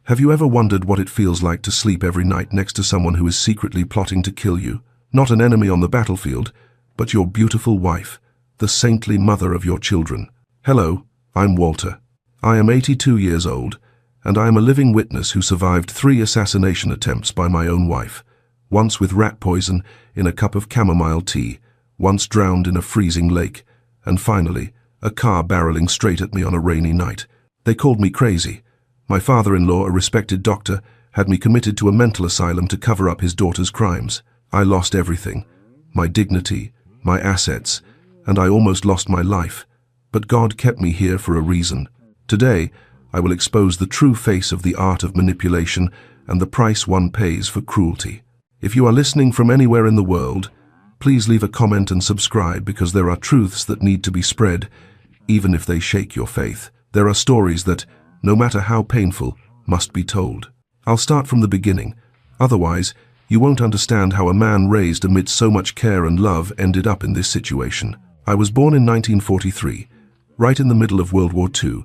Have you ever wondered what it feels like to sleep every night next to someone who is secretly plotting to kill you? Not an enemy on the battlefield, but your beautiful wife, the saintly mother of your children. Hello, I'm Walter. I am 82 years old, and I am a living witness who survived 3 assassination attempts by my own wife. Once with rat poison in a cup of chamomile tea, once drowned in a freezing lake, and finally, a car barreling straight at me on a rainy night. They called me crazy. My father-in-law, a respected doctor, had me committed to a mental asylum to cover up his daughter's crimes. I lost everything, my dignity, my assets, and I almost lost my life. But God kept me here for a reason. Today, I will expose the true face of the art of manipulation and the price one pays for cruelty. If you are listening from anywhere in the world, please leave a comment and subscribe, because there are truths that need to be spread, even if they shake your faith. There are stories that, no matter how painful, must be told. I'll start from the beginning. Otherwise, you won't understand how a man raised amid so much care and love ended up in this situation. I was born in 1943, right in the middle of World War II,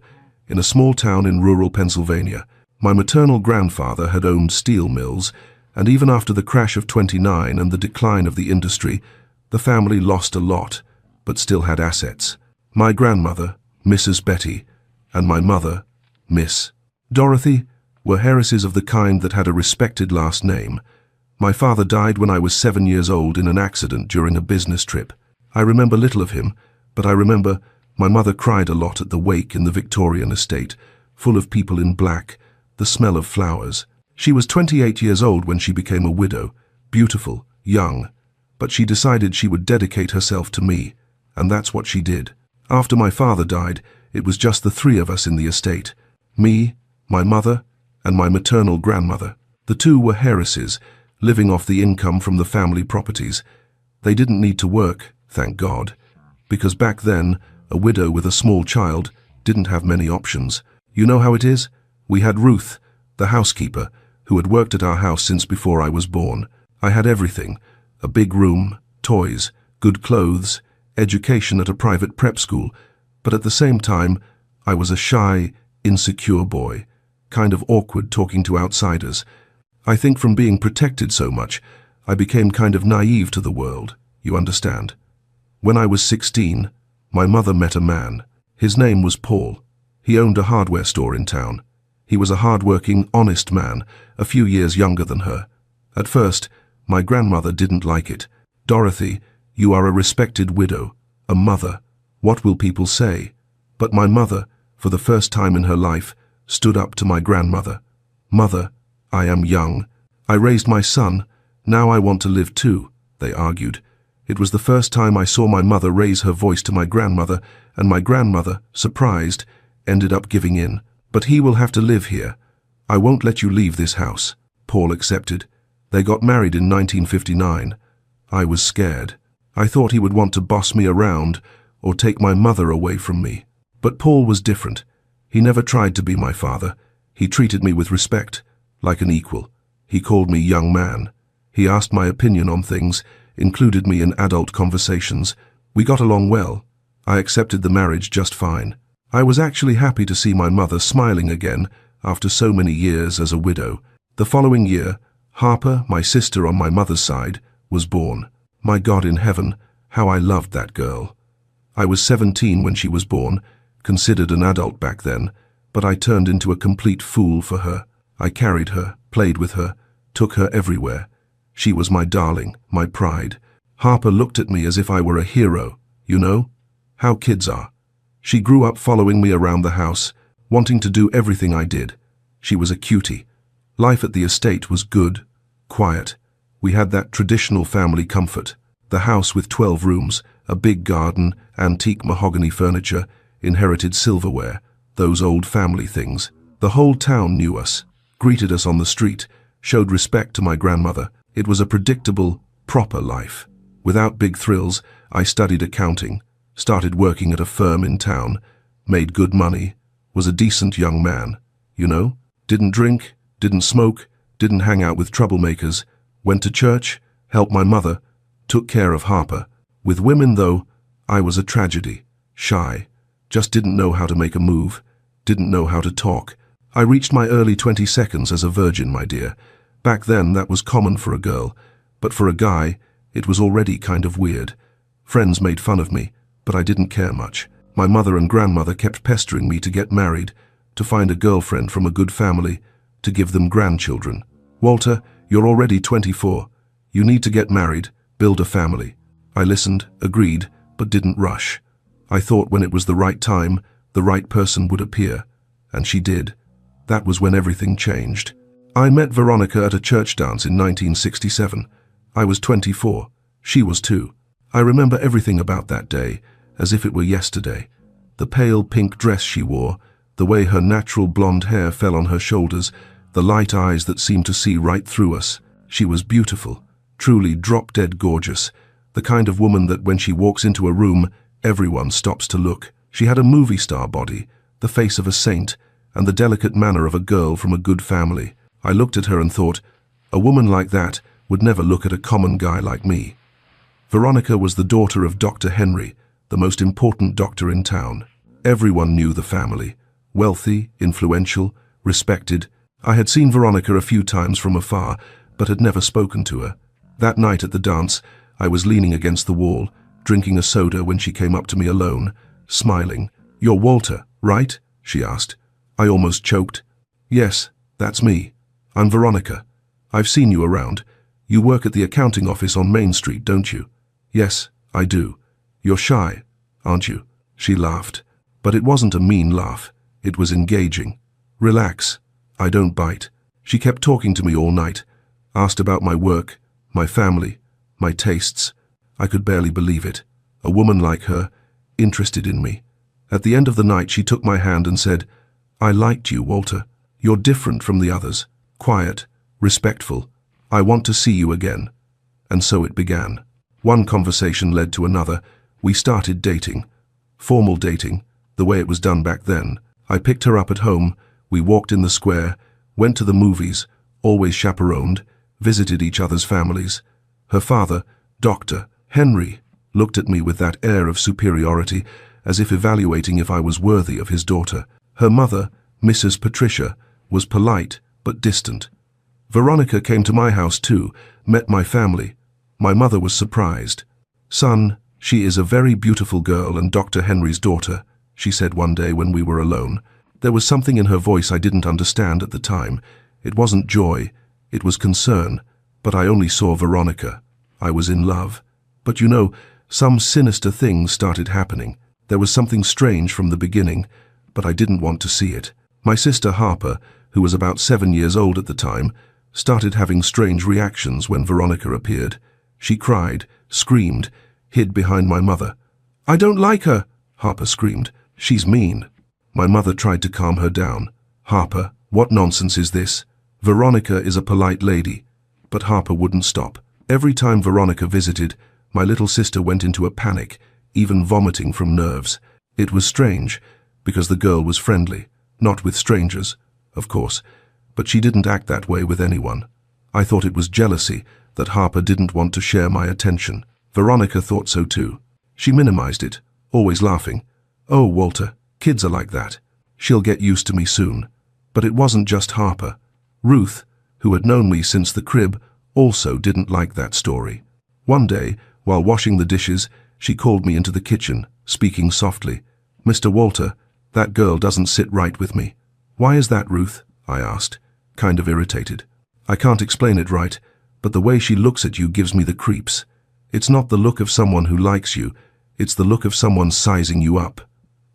in a small town in rural Pennsylvania. My maternal grandfather had owned steel mills, and even after the crash of '29 and the decline of the industry, the family lost a lot, but still had assets. My grandmother, Mrs. Betty, and my mother, Miss Dorothy, were heiresses of the kind that had a respected last name. My father died when I was 7 years old in an accident during a business trip. I remember little of him, but I remember my mother cried a lot at the wake in the Victorian estate, full of people in black, the smell of flowers. She was 28 years old when she became a widow, beautiful, young, but she decided she would dedicate herself to me, and that's what she did. After my father died, it was just the 3 of us in the estate. Me, my mother, and my maternal grandmother. The 2 were heiresses, living off the income from the family properties. They didn't need to work, thank God, because back then, a widow with a small child didn't have many options. You know how it is? We had Ruth, the housekeeper, who had worked at our house since before I was born. I had everything: a big room, toys, good clothes, education at a private prep school, but at the same time, I was a shy, insecure boy, kind of awkward talking to outsiders. I think from being protected so much, I became kind of naive to the world, you understand. When I was 16, my mother met a man. His name was Paul. He owned a hardware store in town. He was a hard-working, honest man, a few years younger than her. At first, my grandmother didn't like it. "Dorothy, you are a respected widow, a mother. What will people say?" But my mother, for the first time in her life, stood up to my grandmother. "Mother, I am young. I raised my son. Now I want to live too," they argued. It was the first time I saw my mother raise her voice to my grandmother, and my grandmother, surprised, ended up giving in. "But he will have to live here. I won't let you leave this house." Paul accepted. They got married in 1959. I was scared. I thought he would want to boss me around or take my mother away from me. But Paul was different. He never tried to be my father. He treated me with respect, like an equal. He called me young man. He asked my opinion on things, included me in adult conversations. We got along well. I accepted the marriage just fine. I was actually happy to see my mother smiling again after so many years as a widow. The following year, Harper, my sister on my mother's side, was born. My God in heaven, how I loved that girl. I was 17 when she was born, considered an adult back then, but I turned into a complete fool for her. I carried her, played with her, took her everywhere. She was my darling, my pride. Harper looked at me as if I were a hero, you know? How kids are. She grew up following me around the house, wanting to do everything I did. She was a cutie. Life at the estate was good, quiet. We had that traditional family comfort. The house with 12 rooms, a big garden, antique mahogany furniture, inherited silverware, those old family things. The whole town knew us, greeted us on the street, showed respect to my grandmother. It was a predictable, proper life. Without big thrills, I studied accounting, started working at a firm in town, made good money, was a decent young man, you know? Didn't drink, didn't smoke, didn't hang out with troublemakers, went to church, helped my mother, took care of Harper. With women, though, I was a tragedy. Shy, just didn't know how to make a move, didn't know how to talk. I reached my early 22nd as a virgin, my dear. Back then, that was common for a girl. But for a guy, it was already kind of weird. Friends made fun of me, but I didn't care much. My mother and grandmother kept pestering me to get married, to find a girlfriend from a good family, to give them grandchildren. Walter, you're already 24. You need to get married, build a family. I listened, agreed, but didn't rush. I thought when it was the right time, the right person would appear. And she did. That was when everything changed. I met Veronica at a church dance in 1967. I was 24. She was too. I remember everything about that day, as if it were yesterday. The pale pink dress she wore, the way her natural blonde hair fell on her shoulders, the light eyes that seemed to see right through us. She was beautiful, truly drop-dead gorgeous, the kind of woman that when she walks into a room, everyone stops to look. She had a movie star body, the face of a saint, and the delicate manner of a girl from a good family. I looked at her and thought, a woman like that would never look at a common guy like me. Veronica was the daughter of Dr. Henry, the most important doctor in town. Everyone knew the family. Wealthy, influential, respected. I had seen Veronica a few times from afar, but had never spoken to her. That night at the dance, I was leaning against the wall, drinking a soda when she came up to me alone, smiling. "You're Walter, right?" she asked. I almost choked. "Yes, that's me. I'm Veronica. I've seen you around. You work at the accounting office on Main Street, don't you?" "Yes, I do." "You're shy, aren't you?" She laughed. But it wasn't a mean laugh. It was engaging. "Relax. I don't bite." She kept talking to me all night. Asked about my work, my family, my tastes. I could barely believe it. A woman like her, interested in me. At the end of the night, she took my hand and said, "I liked you, Walter. You're different from the others. Quiet, respectful. I want to see you again." And so it began. One conversation led to another. We started dating. Formal dating, the way it was done back then. I picked her up at home. We walked in the square, went to the movies, always chaperoned, visited each other's families. Her father, Dr. Henry, looked at me with that air of superiority, as if evaluating if I was worthy of his daughter. Her mother, Mrs. Patricia, was polite but distant. Veronica came to my house too, met my family. My mother was surprised. "Son, she is a very beautiful girl and Dr. Henry's daughter," she said one day when we were alone. There was something in her voice I didn't understand at the time. It wasn't joy, it was concern, but I only saw Veronica. I was in love. But you know, some sinister things started happening. There was something strange from the beginning, but I didn't want to see it. My sister Harper, who was about 7 years old at the time, started having strange reactions when Veronica appeared. She cried, screamed, hid behind my mother. "I don't like her," Harper screamed. "She's mean." My mother tried to calm her down. "Harper, what nonsense is this? Veronica is a polite lady." But Harper wouldn't stop. Every time Veronica visited, my little sister went into a panic, even vomiting from nerves. It was strange, because the girl was friendly, not with strangers, of course, but she didn't act that way with anyone. I thought it was jealousy that Harper didn't want to share my attention. Veronica thought so too. She minimized it, always laughing. "Oh, Walter, kids are like that. She'll get used to me soon." But it wasn't just Harper. Ruth, who had known me since the crib, also didn't like that story. One day, while washing the dishes, she called me into the kitchen, speaking softly. "Mr. Walter, that girl doesn't sit right with me." "Why is that, Ruth?" I asked, kind of irritated. "I can't explain it right, but the way she looks at you gives me the creeps. It's not the look of someone who likes you, it's the look of someone sizing you up."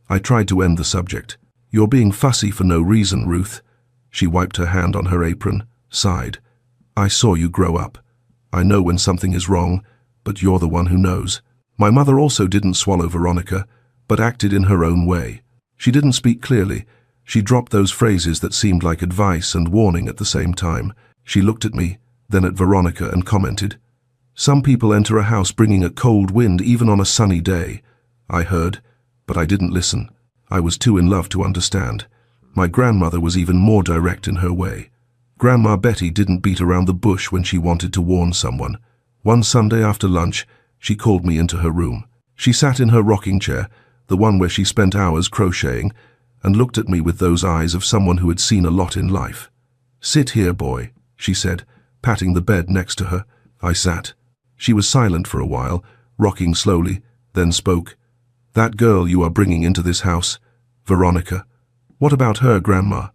I tried to end the subject. "You're being fussy for no reason, Ruth." She wiped her hand on her apron, sighed. "I saw you grow up. I know when something is wrong, but you're the one who knows." My mother also didn't swallow Veronica, but acted in her own way. She didn't speak clearly. She dropped those phrases that seemed like advice and warning at the same time. She looked at me, then at Veronica, and commented, "Some people enter a house bringing a cold wind even on a sunny day." I heard, but I didn't listen. I was too in love to understand. My grandmother was even more direct in her way. Grandma Betty didn't beat around the bush when she wanted to warn someone. One Sunday after lunch, she called me into her room. She sat in her rocking chair, the one where she spent hours crocheting, and looked at me with those eyes of someone who had seen a lot in life. "Sit here, boy," she said, patting the bed next to her. I sat. She was silent for a while, rocking slowly, then spoke. "That girl you are bringing into this house, Veronica. What about her, Grandma?"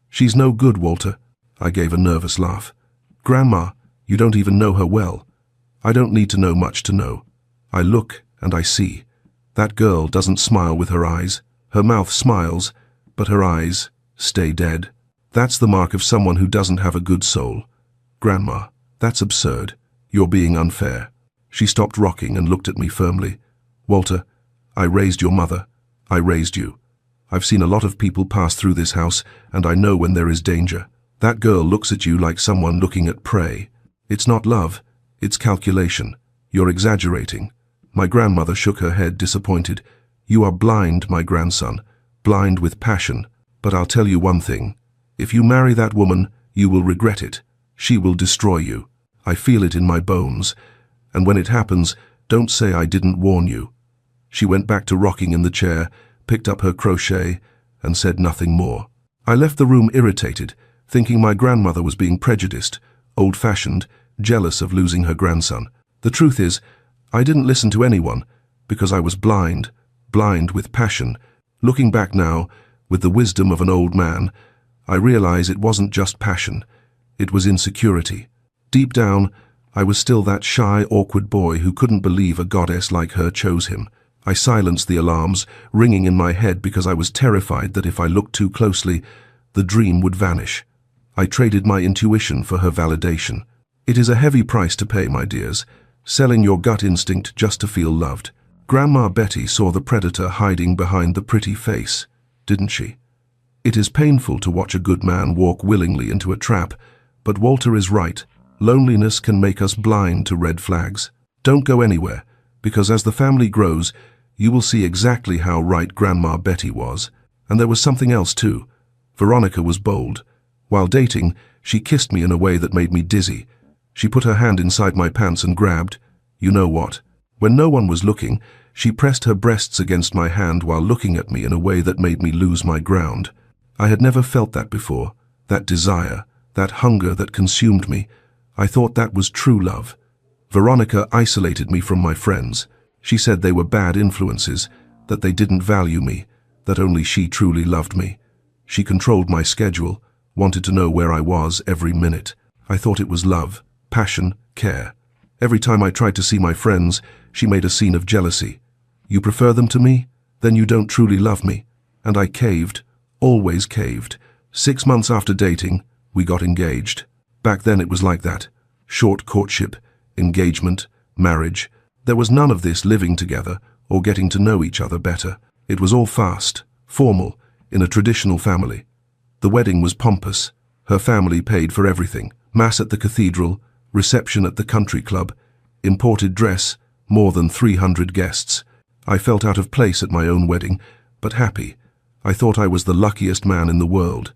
"She's no good, Walter." I gave a nervous laugh. "Grandma, you don't even know her well." "I don't need to know much to know. I look and I see. That girl doesn't smile with her eyes. Her mouth smiles, but her eyes stay dead. That's the mark of someone who doesn't have a good soul. Grandma, that's absurd. You're being unfair." She stopped rocking and looked at me firmly. "Walter, I raised your mother. I raised you. I've seen a lot of people pass through this house, and I know when there is danger. That girl looks at you like someone looking at prey. It's not love, it's calculation. You're exaggerating." My grandmother shook her head, disappointed. "You are blind, my grandson, blind with passion. But I'll tell you one thing. If you marry that woman, you will regret it. She will destroy you. I feel it in my bones. And when it happens, don't say I didn't warn you." She went back to rocking in the chair, picked up her crochet, and said nothing more. I left the room irritated, thinking my grandmother was being prejudiced, old-fashioned, jealous of losing her grandson. The truth is, I didn't listen to anyone, because I was blind with passion. Looking back now, with the wisdom of an old man, I realize it wasn't just passion. It was insecurity. Deep down, I was still that shy, awkward boy who couldn't believe a goddess like her chose him. I silenced the alarms, ringing in my head because I was terrified that if I looked too closely, the dream would vanish. I traded my intuition for her validation. It is a heavy price to pay, my dears, selling your gut instinct just to feel loved. Grandma Betty saw the predator hiding behind the pretty face, didn't she? It is painful to watch a good man walk willingly into a trap, but Walter is right. Loneliness can make us blind to red flags. Don't go anywhere, because as the family grows, you will see exactly how right Grandma Betty was. And there was something else too. Veronica was bold. While dating, she kissed me in a way that made me dizzy. She put her hand inside my pants and grabbed, you know what? When no one was looking, she pressed her breasts against my hand while looking at me in a way that made me lose my ground. I had never felt that before, that desire, that hunger that consumed me. I thought that was true love. Veronica isolated me from my friends. She said they were bad influences, that they didn't value me, that only she truly loved me. She controlled my schedule, wanted to know where I was every minute. I thought it was love, passion, care. Every time I tried to see my friends, she made a scene of jealousy. "You prefer them to me? Then you don't truly love me." And I caved, always caved. 6 months after dating, we got engaged. Back then it was like that. Short courtship, engagement, marriage. There was none of this living together or getting to know each other better. It was all fast, formal, in a traditional family. The wedding was pompous. Her family paid for everything. Mass at the cathedral, reception at the country club, imported dress, more than 300 guests. I felt out of place at my own wedding, but happy. I thought I was the luckiest man in the world.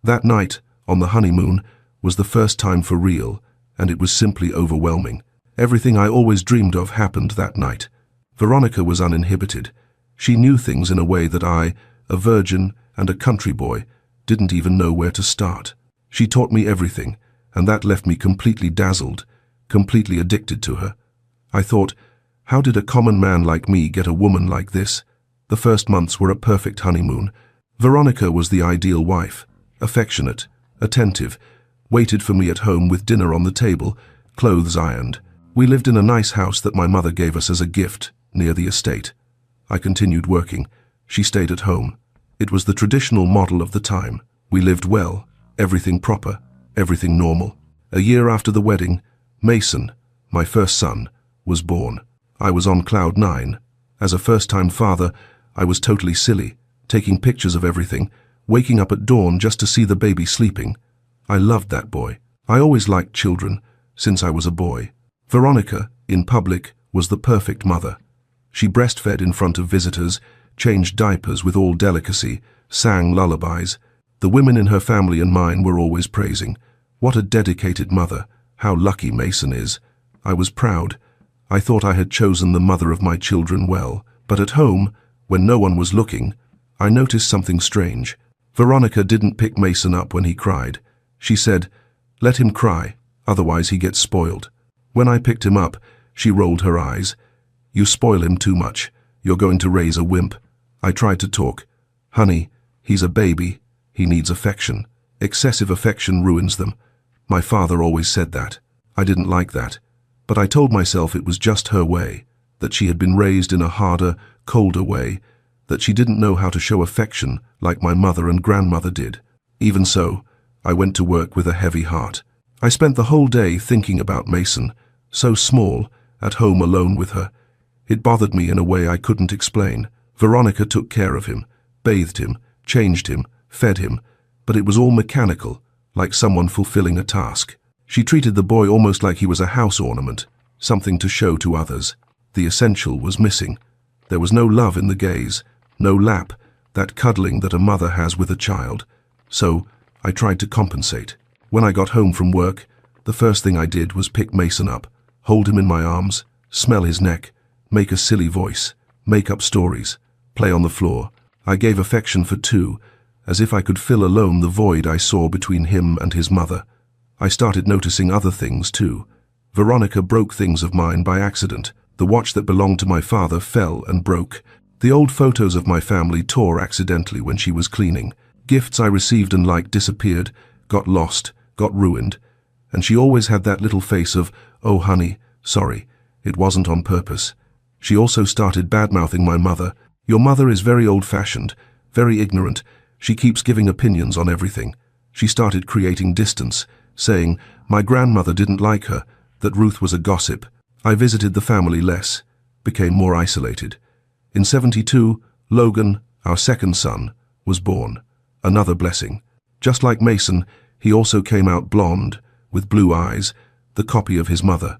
That night, on the honeymoon, was the first time for real, and it was simply overwhelming. Everything I always dreamed of happened that night. Veronica was uninhibited. She knew things in a way that I, a virgin and a country boy, didn't even know where to start. She taught me everything, and that left me completely dazzled, completely addicted to her. I thought, how did a common man like me get a woman like this? The first months were a perfect honeymoon. Veronica was the ideal wife, affectionate, attentive, waited for me at home with dinner on the table, clothes ironed. We lived in a nice house that my mother gave us as a gift, near the estate. I continued working. She stayed at home. It was the traditional model of the time. We lived well, everything proper, everything normal. A year after the wedding, Mason, my first son, was born. I was on cloud 9. As a first-time father, I was totally silly, taking pictures of everything, waking up at dawn just to see the baby sleeping. I loved that boy. I always liked children, since I was a boy. Veronica, in public, was the perfect mother. She breastfed in front of visitors, changed diapers with all delicacy, sang lullabies. The women in her family and mine were always praising. What a dedicated mother, how lucky Mason is. I was proud. I thought I had chosen the mother of my children well. But at home, when no one was looking, I noticed something strange. Veronica didn't pick Mason up when he cried. She said, "Let him cry, otherwise he gets spoiled." When I picked him up, she rolled her eyes. "You spoil him too much. You're going to raise a wimp." I tried to talk. "Honey, he's a baby. He needs affection. Excessive affection ruins them. My father always said that." I didn't like that. But I told myself it was just her way, that she had been raised in a harder, colder way, that she didn't know how to show affection like my mother and grandmother did. Even so, I went to work with a heavy heart. I spent the whole day thinking about Mason, so small, at home alone with her. It bothered me in a way I couldn't explain. Veronica took care of him, bathed him, changed him, fed him, but it was all mechanical, like someone fulfilling a task. She treated the boy almost like he was a house ornament, something to show to others. The essential was missing. There was no love in the gaze, no lap, that cuddling that a mother has with a child. So I tried to compensate. When I got home from work, the first thing I did was pick Mason up, hold him in my arms, smell his neck, make a silly voice, make up stories, play on the floor. I gave affection for 2, as if I could fill alone the void I saw between him and his mother. I started noticing other things too. Veronica broke things of mine by accident. The watch that belonged to my father fell and broke. The old photos of my family tore accidentally when she was cleaning. Gifts I received and liked disappeared, got lost, got ruined. And she always had that little face of, "Oh honey, sorry, it wasn't on purpose." She also started bad-mouthing my mother. "Your mother is very old-fashioned, very ignorant. She keeps giving opinions on everything." She started creating distance, saying my grandmother didn't like her, that Ruth was a gossip. I visited the family less, became more isolated. In 72, Logan, our second son, was born. Another blessing. Just like Mason, he also came out blonde, with blue eyes, the copy of his mother.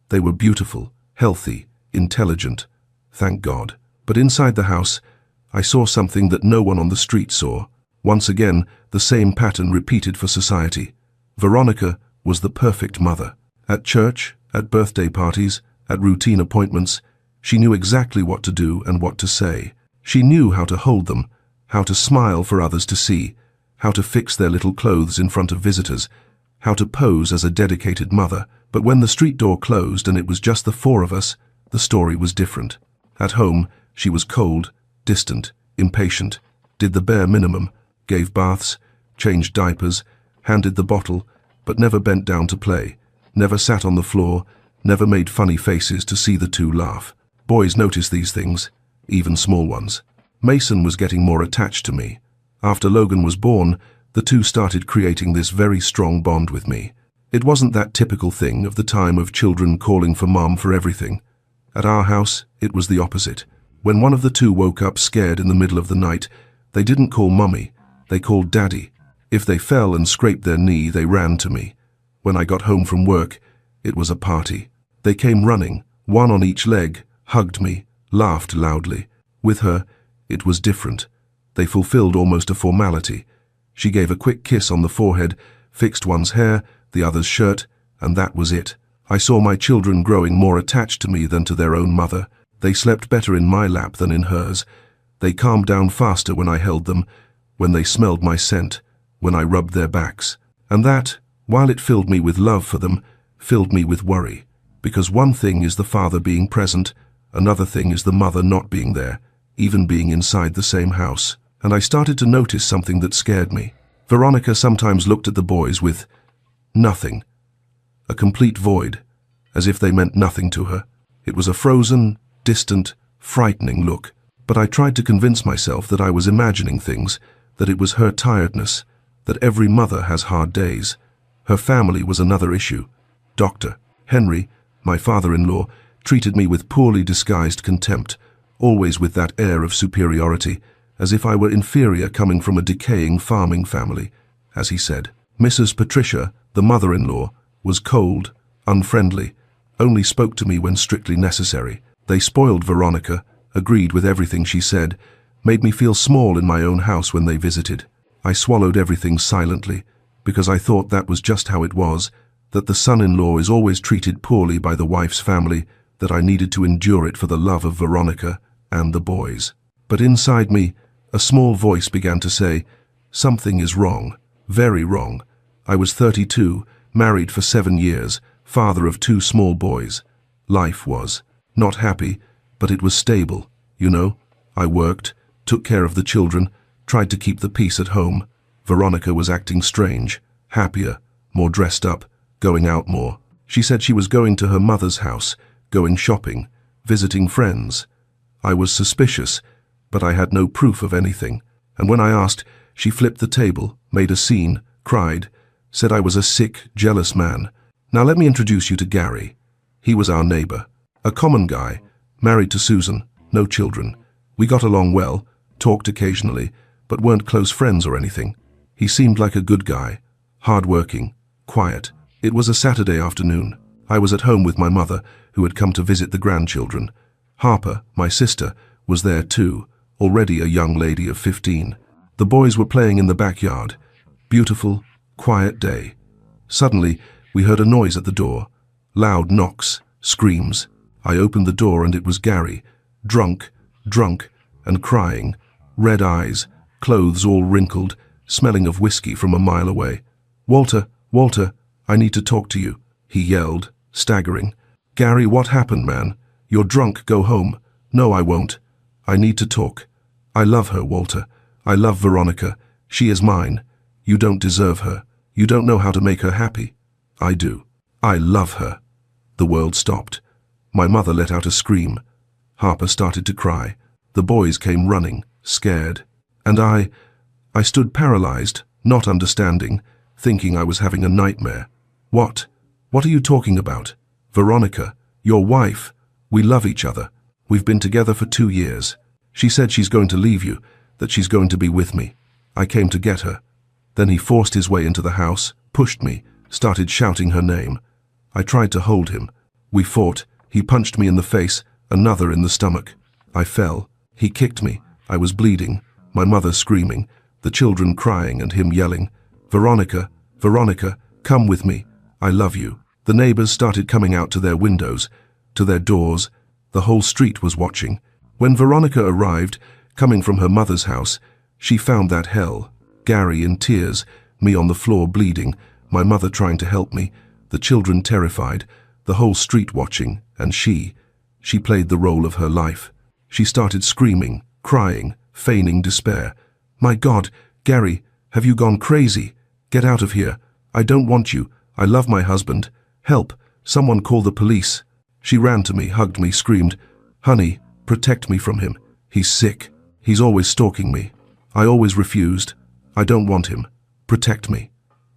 They were beautiful, healthy, intelligent. Thank God. But inside the house, I saw something that no one on the street saw. Once again, the same pattern repeated for society. Veronica was the perfect mother. At church, at birthday parties, at routine appointments, she knew exactly what to do and what to say. She knew how to hold them, how to smile for others to see, how to fix their little clothes in front of visitors, how to pose as a dedicated mother. But when the street door closed and it was just the 4 of us, the story was different. At home, she was cold, distant, impatient, did the bare minimum, gave baths, changed diapers, handed the bottle, but never bent down to play, never sat on the floor, never made funny faces to see the 2 laugh. Boys notice these things, even small ones. Mason was getting more attached to me. After Logan was born, the 2 started creating this very strong bond with me. It wasn't that typical thing of the time of children calling for mom for everything. At our house, it was the opposite. When one of the 2 woke up scared in the middle of the night, they didn't call mummy, they called daddy. If they fell and scraped their knee, they ran to me. When I got home from work, it was a party. They came running, one on each leg, hugged me, laughed loudly. With her, it was different. They fulfilled almost a formality. She gave a quick kiss on the forehead, fixed one's hair, the other's shirt, and that was it. I saw my children growing more attached to me than to their own mother. They slept better in my lap than in hers. They calmed down faster when I held them, when they smelled my scent, when I rubbed their backs. And that, while it filled me with love for them, filled me with worry. Because one thing is the father being present, another thing is the mother not being there, even being inside the same house. And I started to notice something that scared me. Veronica sometimes looked at the boys with nothing. A complete void, as if they meant nothing to her. It was a frozen, distant, frightening look. But I tried to convince myself that I was imagining things, that it was her tiredness, that every mother has hard days. Her family was another issue. Dr. Henry, my father-in-law, treated me with poorly disguised contempt, always with that air of superiority, as if I were inferior coming from a decaying farming family. As he said, Mrs. Patricia, the mother-in-law, was cold, unfriendly, only spoke to me when strictly necessary. They spoiled Veronica, agreed with everything she said, made me feel small in my own house when they visited. I swallowed everything silently, because I thought that was just how it was, that the son-in-law is always treated poorly by the wife's family, that I needed to endure it for the love of Veronica and the boys. But inside me, A small voice began to say, "Something is wrong, very wrong. I was 32, married for 7 years, father of 2 small boys. Life was not happy, but it was stable, you know. I worked, took care of the children, tried to keep the peace at home. Veronica was acting strange, happier, more dressed up, going out more. She said she was going to her mother's house, going shopping, visiting friends. I was suspicious, but I had no proof of anything. And when I asked, she flipped the table, made a scene, cried, said I was a sick, jealous man. Now let me introduce you to Gary. He was our neighbor, a common guy, married to Susan, no children. We got along well, talked occasionally, but weren't close friends or anything. He seemed like a good guy, hard-working, quiet. It was a Saturday afternoon. I was at home with my mother, who had come to visit the grandchildren. Harper, my sister, was there too, already a young lady of 15. The boys were playing in the backyard. Beautiful, quiet day. Suddenly, we heard a noise at the door. Loud knocks, screams. I opened the door and it was Gary, drunk, and crying. Red eyes, clothes all wrinkled, smelling of whiskey from a mile away. "Walter, Walter, I need to talk to you," he yelled, staggering. "Gary, what happened, man? You're drunk, go home." "No, I won't. I need to talk. I love her, Walter. I love Veronica. She is mine. You don't deserve her. You don't know how to make her happy. I do. I love her." The world stopped. My mother let out a scream. Harper started to cry. The boys came running, scared. And I stood paralyzed, not understanding, thinking I was having a nightmare. What? What are you talking about? Veronica, your wife. We love each other. We've been together for 2 years. She said she's going to leave you, that she's going to be with me. I came to get her. Then he forced his way into the house, pushed me, started shouting her name. I tried to hold him. We fought. He punched me in the face, another in the stomach. I fell. He kicked me. I was bleeding. My mother screaming, the children crying and him yelling, "Veronica, Veronica, come with me. I love you." The neighbors started coming out to their windows, to their doors. The whole street was watching. When Veronica arrived, coming from her mother's house, she found that hell. Gary in tears, me on the floor bleeding, my mother trying to help me, the children terrified, the whole street watching, and she played the role of her life. She started screaming, crying, feigning despair. "My God, Gary, have you gone crazy? Get out of here. I don't want you. I love my husband. Help, someone call the police." She ran to me, hugged me, screamed, "Honey, protect me from him. He's sick. He's always stalking me." I always refused. "I don't want him. Protect me."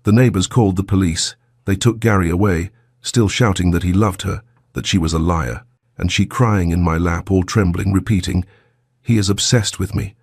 The neighbors called the police. They took Gary away, still shouting that he loved her, that she was a liar, and she crying in my lap, all trembling, repeating, "He is obsessed with me.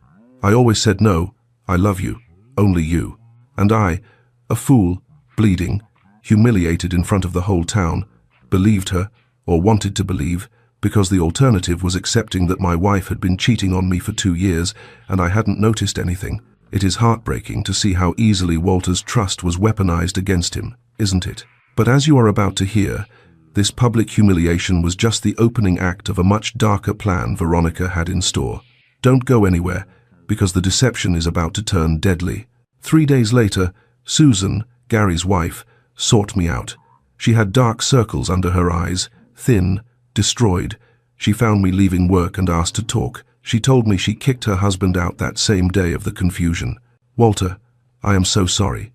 I always said no. I love you. Only you." And I, a fool, bleeding, humiliated in front of the whole town, believed her, or wanted to believe, because the alternative was accepting that my wife had been cheating on me for 2 years and I hadn't noticed anything. It is heartbreaking to see how easily Walter's trust was weaponized against him, isn't it? But as you are about to hear, this public humiliation was just the opening act of a much darker plan Veronica had in store. Don't go anywhere, because the deception is about to turn deadly. 3 days later, Susan, Gary's wife, sought me out. She had dark circles under her eyes, thin, destroyed. She found me leaving work and asked to talk. She told me she kicked her husband out that same day of the confusion. "Walter, I am so sorry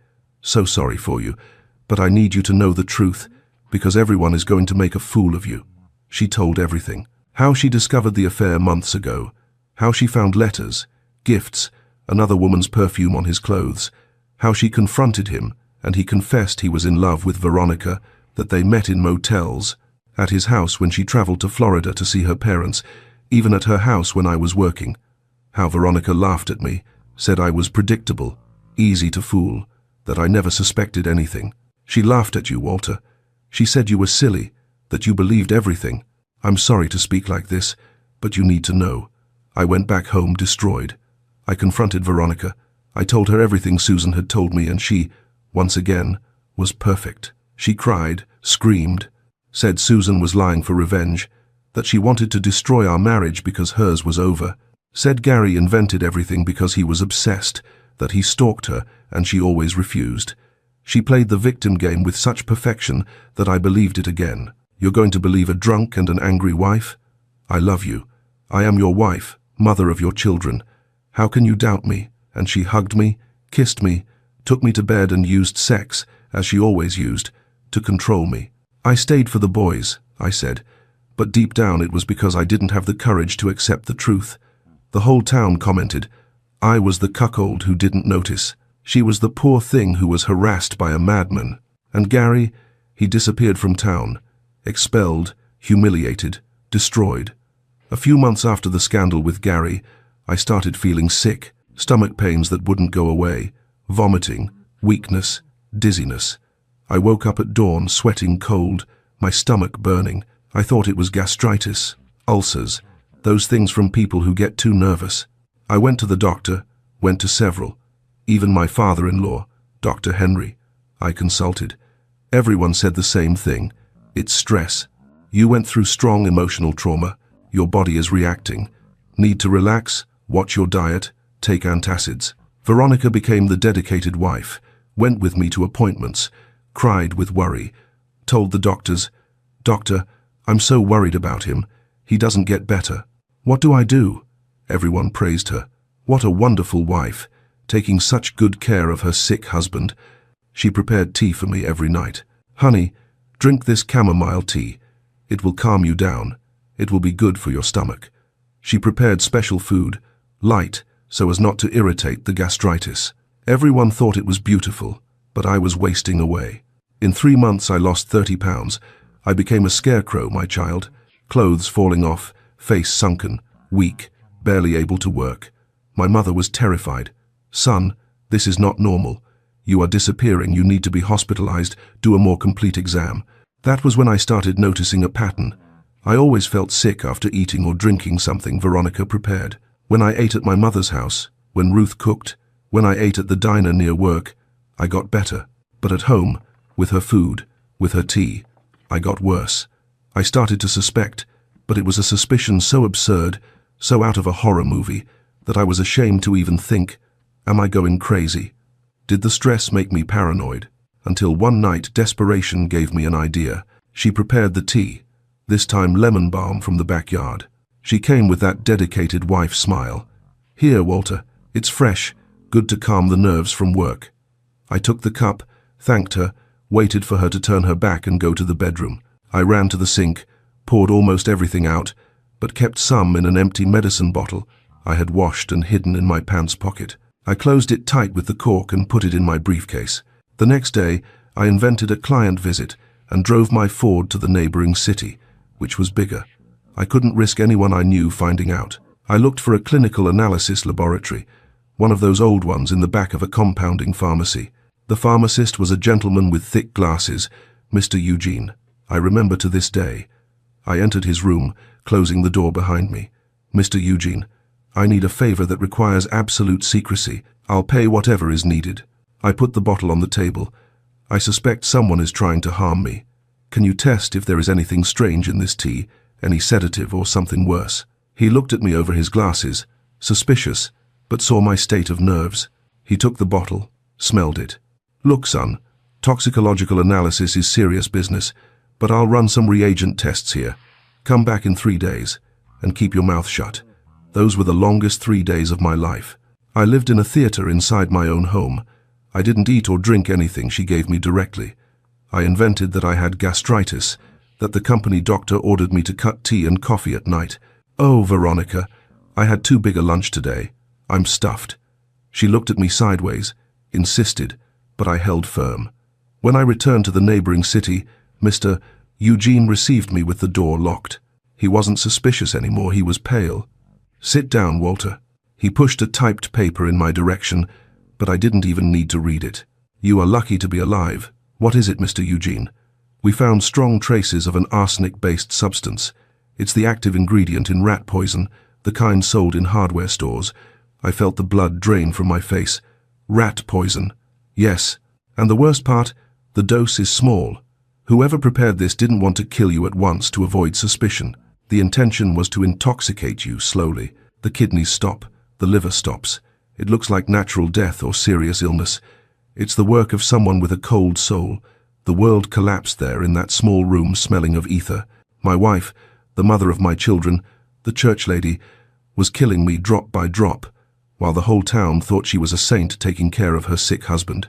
for you, but I need you to know the truth, because everyone is going to make a fool of you." She told everything. How she discovered the affair months ago, how she found letters, gifts, another woman's perfume on his clothes, how she confronted him, and he confessed he was in love with Veronica, that they met in motels, at his house when she traveled to Florida to see her parents, even at her house when I was working. How Veronica laughed at me, said I was predictable, easy to fool, that I never suspected anything. She laughed at you, Walter. She said you were silly, that you believed everything. I'm sorry to speak like this, but you need to know. I went back home destroyed. I confronted Veronica. I told her everything Susan had told me, and she, once again, was perfect. She cried, screamed, said Susan was lying for revenge, that she wanted to destroy our marriage because hers was over. Said Gary invented everything because he was obsessed, that he stalked her and she always refused. She played the victim game with such perfection that I believed it again. You're going to believe a drunk and an angry wife? I love you. I am your wife, mother of your children. How can you doubt me? And she hugged me, kissed me, took me to bed and used sex, as she always used, to control me. I stayed for the boys, I said, but deep down it was because I didn't have the courage to accept the truth. The whole town commented. I was the cuckold who didn't notice. She was the poor thing who was harassed by a madman. And Gary, he disappeared from town, expelled, humiliated, destroyed. A few months after the scandal with Gary, I started feeling sick, stomach pains that wouldn't go away, vomiting, weakness, dizziness. I woke up at dawn sweating cold, my stomach burning. I thought it was gastritis, ulcers, those things from people who get too nervous. I went to the doctor, went to several, even my father-in-law, Dr. Henry. I consulted. Everyone said the same thing. It's stress. You went through strong emotional trauma. Your body is reacting. Need to relax, watch your diet, take antacids. Veronica became the dedicated wife, went with me to appointments, cried with worry, told the doctors, "Doctor, I'm so worried about him. He doesn't get better. What do I do?" Everyone praised her. What a wonderful wife, taking such good care of her sick husband. She prepared tea for me every night. "Honey, drink this chamomile tea. It will calm you down. It will be good for your stomach." She prepared special food, light, so as not to irritate the gastritis. Everyone thought it was beautiful, but I was wasting away. In 3 months I lost 30 pounds. I became a scarecrow, my child, clothes falling off, face sunken, weak, barely able to work. My mother was terrified. "Son, this is not normal. You are disappearing, you need to be hospitalized, do a more complete exam." That was when I started noticing a pattern. I always felt sick after eating or drinking something Veronica prepared. When I ate at my mother's house, when Ruth cooked, when I ate at the diner near work, I got better. But at home, with her food, with her tea, I got worse. I started to suspect, but it was a suspicion so absurd, so out of a horror movie, that I was ashamed to even think, am I going crazy? Did the stress make me paranoid? Until one night desperation gave me an idea. She prepared the tea, this time lemon balm from the backyard. She came with that dedicated wife smile. "Here, Walter, it's fresh, good to calm the nerves from work." I took the cup, thanked her, waited for her to turn her back and go to the bedroom. I ran to the sink, poured almost everything out, but kept some in an empty medicine bottle I had washed and hidden in my pants pocket. I closed it tight with the cork and put it in my briefcase. The next day, I invented a client visit and drove my Ford to the neighboring city, which was bigger. I couldn't risk anyone I knew finding out. I looked for a clinical analysis laboratory, one of those old ones in the back of a compounding pharmacy. The pharmacist was a gentleman with thick glasses, Mr. Eugene. I remember to this day. I entered his room, closing the door behind me. "Mr. Eugene, I need a favor that requires absolute secrecy. I'll pay whatever is needed." I put the bottle on the table. "I suspect someone is trying to harm me. Can you test if there is anything strange in this tea, any sedative or something worse?" He looked at me over his glasses, suspicious, but saw my state of nerves. He took the bottle, smelled it. "Look, son, toxicological analysis is serious business, but I'll run some reagent tests here. Come back in 3 days, and keep your mouth shut." Those were the longest 3 days of my life. I lived in a theater inside my own home. I didn't eat or drink anything she gave me directly. I invented that I had gastritis, that the company doctor ordered me to cut tea and coffee at night. "Oh, Veronica, I had too big a lunch today. I'm stuffed." She looked at me sideways, insisted, but I held firm. When I returned to the neighboring city, Mr. Eugene received me with the door locked. He wasn't suspicious anymore, he was pale. "Sit down, Walter." He pushed a typed paper in my direction, but I didn't even need to read it. "You are lucky to be alive. What is it, Mr. Eugene?" "We found strong traces of an arsenic-based substance. It's the active ingredient in rat poison, the kind sold in hardware stores." I felt the blood drain from my face. "Rat poison." "Yes. And the worst part, the dose is small. Whoever prepared this didn't want to kill you at once to avoid suspicion. The intention was to intoxicate you slowly. The kidneys stop, the liver stops. It looks like natural death or serious illness. It's the work of someone with a cold soul. The world collapsed there in that small room smelling of ether. My wife, the mother of my children, the church lady, was killing me drop by drop, while the whole town thought she was a saint taking care of her sick husband.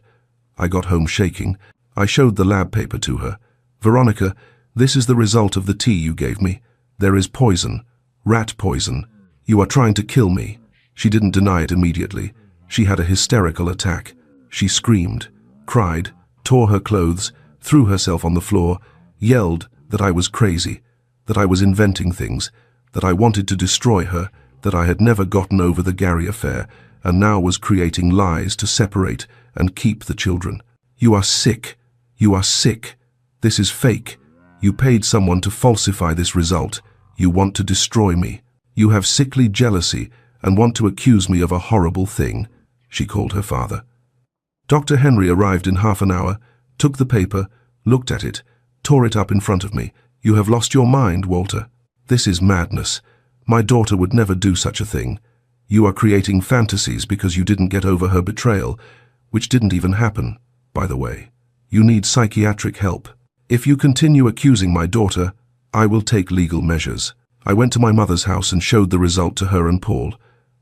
I got home shaking. I showed the lab paper to her. Veronica, this is the result of the tea you gave me. There is poison, rat poison. You are trying to kill me. She didn't deny it immediately. She had a hysterical attack. She screamed, cried, tore her clothes, threw herself on the floor, yelled that I was crazy, that I was inventing things, that I wanted to destroy her, that I had never gotten over the Gary affair, and now was creating lies to separate and keep the children. You are sick. You are sick. This is fake. You paid someone to falsify this result. You want to destroy me. You have sickly jealousy and want to accuse me of a horrible thing, she called her father. Dr. Henry arrived in half an hour, took the paper, looked at it, tore it up in front of me. You have lost your mind, Walter. This is madness. My daughter would never do such a thing. You are creating fantasies because you didn't get over her betrayal, which didn't even happen, by the way. You need psychiatric help. If you continue accusing my daughter, I will take legal measures. I went to my mother's house and showed the result to her and Paul.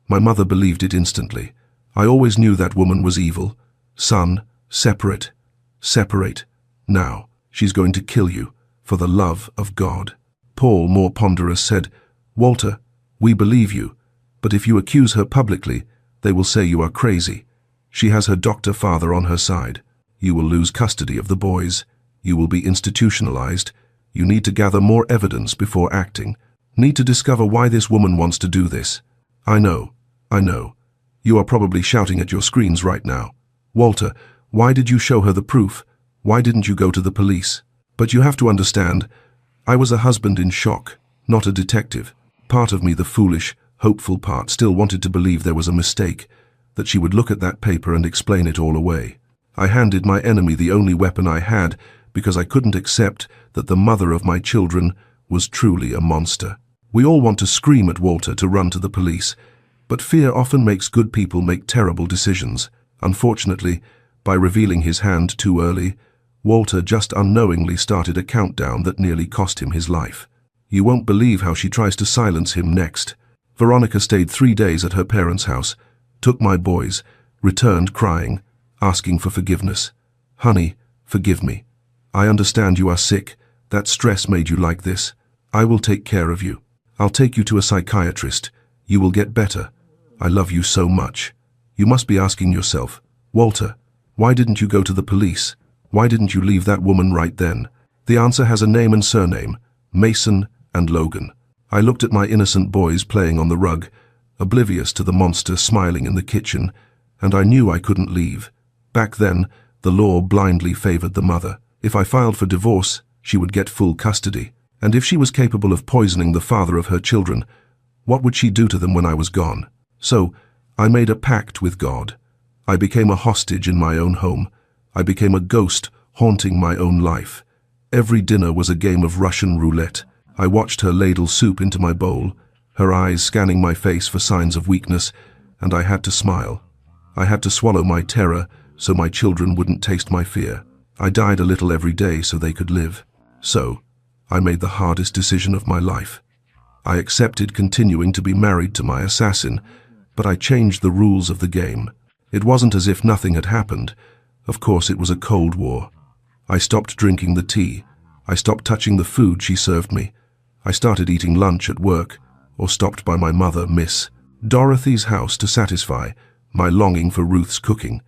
My mother believed it instantly. I always knew that woman was evil. Son, separate. Separate. Now, she's going to kill you, for the love of God. Paul, more ponderous, said, Walter, we believe you, but if you accuse her publicly, they will say you are crazy. She has her doctor father on her side. You will lose custody of the boys. You will be institutionalized. You need to gather more evidence before acting. Need to discover why this woman wants to do this. I know. You are probably shouting at your screens right now. Walter, why did you show her the proof? Why didn't you go to the police? But you have to understand, I was a husband in shock, not a detective. Part of me, the foolish, hopeful part, still wanted to believe there was a mistake, that she would look at that paper and explain it all away. I handed my enemy the only weapon I had because I couldn't accept that the mother of my children was truly a monster. We all want to scream at Walter to run to the police, but fear often makes good people make terrible decisions. Unfortunately, by revealing his hand too early, Walter just unknowingly started a countdown that nearly cost him his life. You won't believe how she tries to silence him next. Veronica stayed 3 days at her parents' house, took my boys, returned crying, asking for forgiveness. Honey, forgive me. I understand you are sick. That stress made you like this. I will take care of you. I'll take you to a psychiatrist. You will get better. I love you so much. You must be asking yourself, Walter, why didn't you go to the police? Why didn't you leave that woman right then? The answer has a name and surname, Mason and Logan. I looked at my innocent boys playing on the rug, oblivious to the monster smiling in the kitchen, and I knew I couldn't leave. Back then, the law blindly favored the mother. If I filed for divorce, she would get full custody. And if she was capable of poisoning the father of her children, what would she do to them when I was gone? So, I made a pact with God. I became a hostage in my own home. I became a ghost haunting my own life. Every dinner was a game of Russian roulette. I watched her ladle soup into my bowl, her eyes scanning my face for signs of weakness, and I had to smile. I had to swallow my terror so my children wouldn't taste my fear. I died a little every day so they could live. So, I made the hardest decision of my life. I accepted continuing to be married to my assassin, but I changed the rules of the game. It wasn't as if nothing had happened. Of course, it was a cold war. I stopped drinking the tea. I stopped touching the food she served me. I started eating lunch at work, or stopped by my mother, Miss Dorothy's house to satisfy my longing for Ruth's cooking.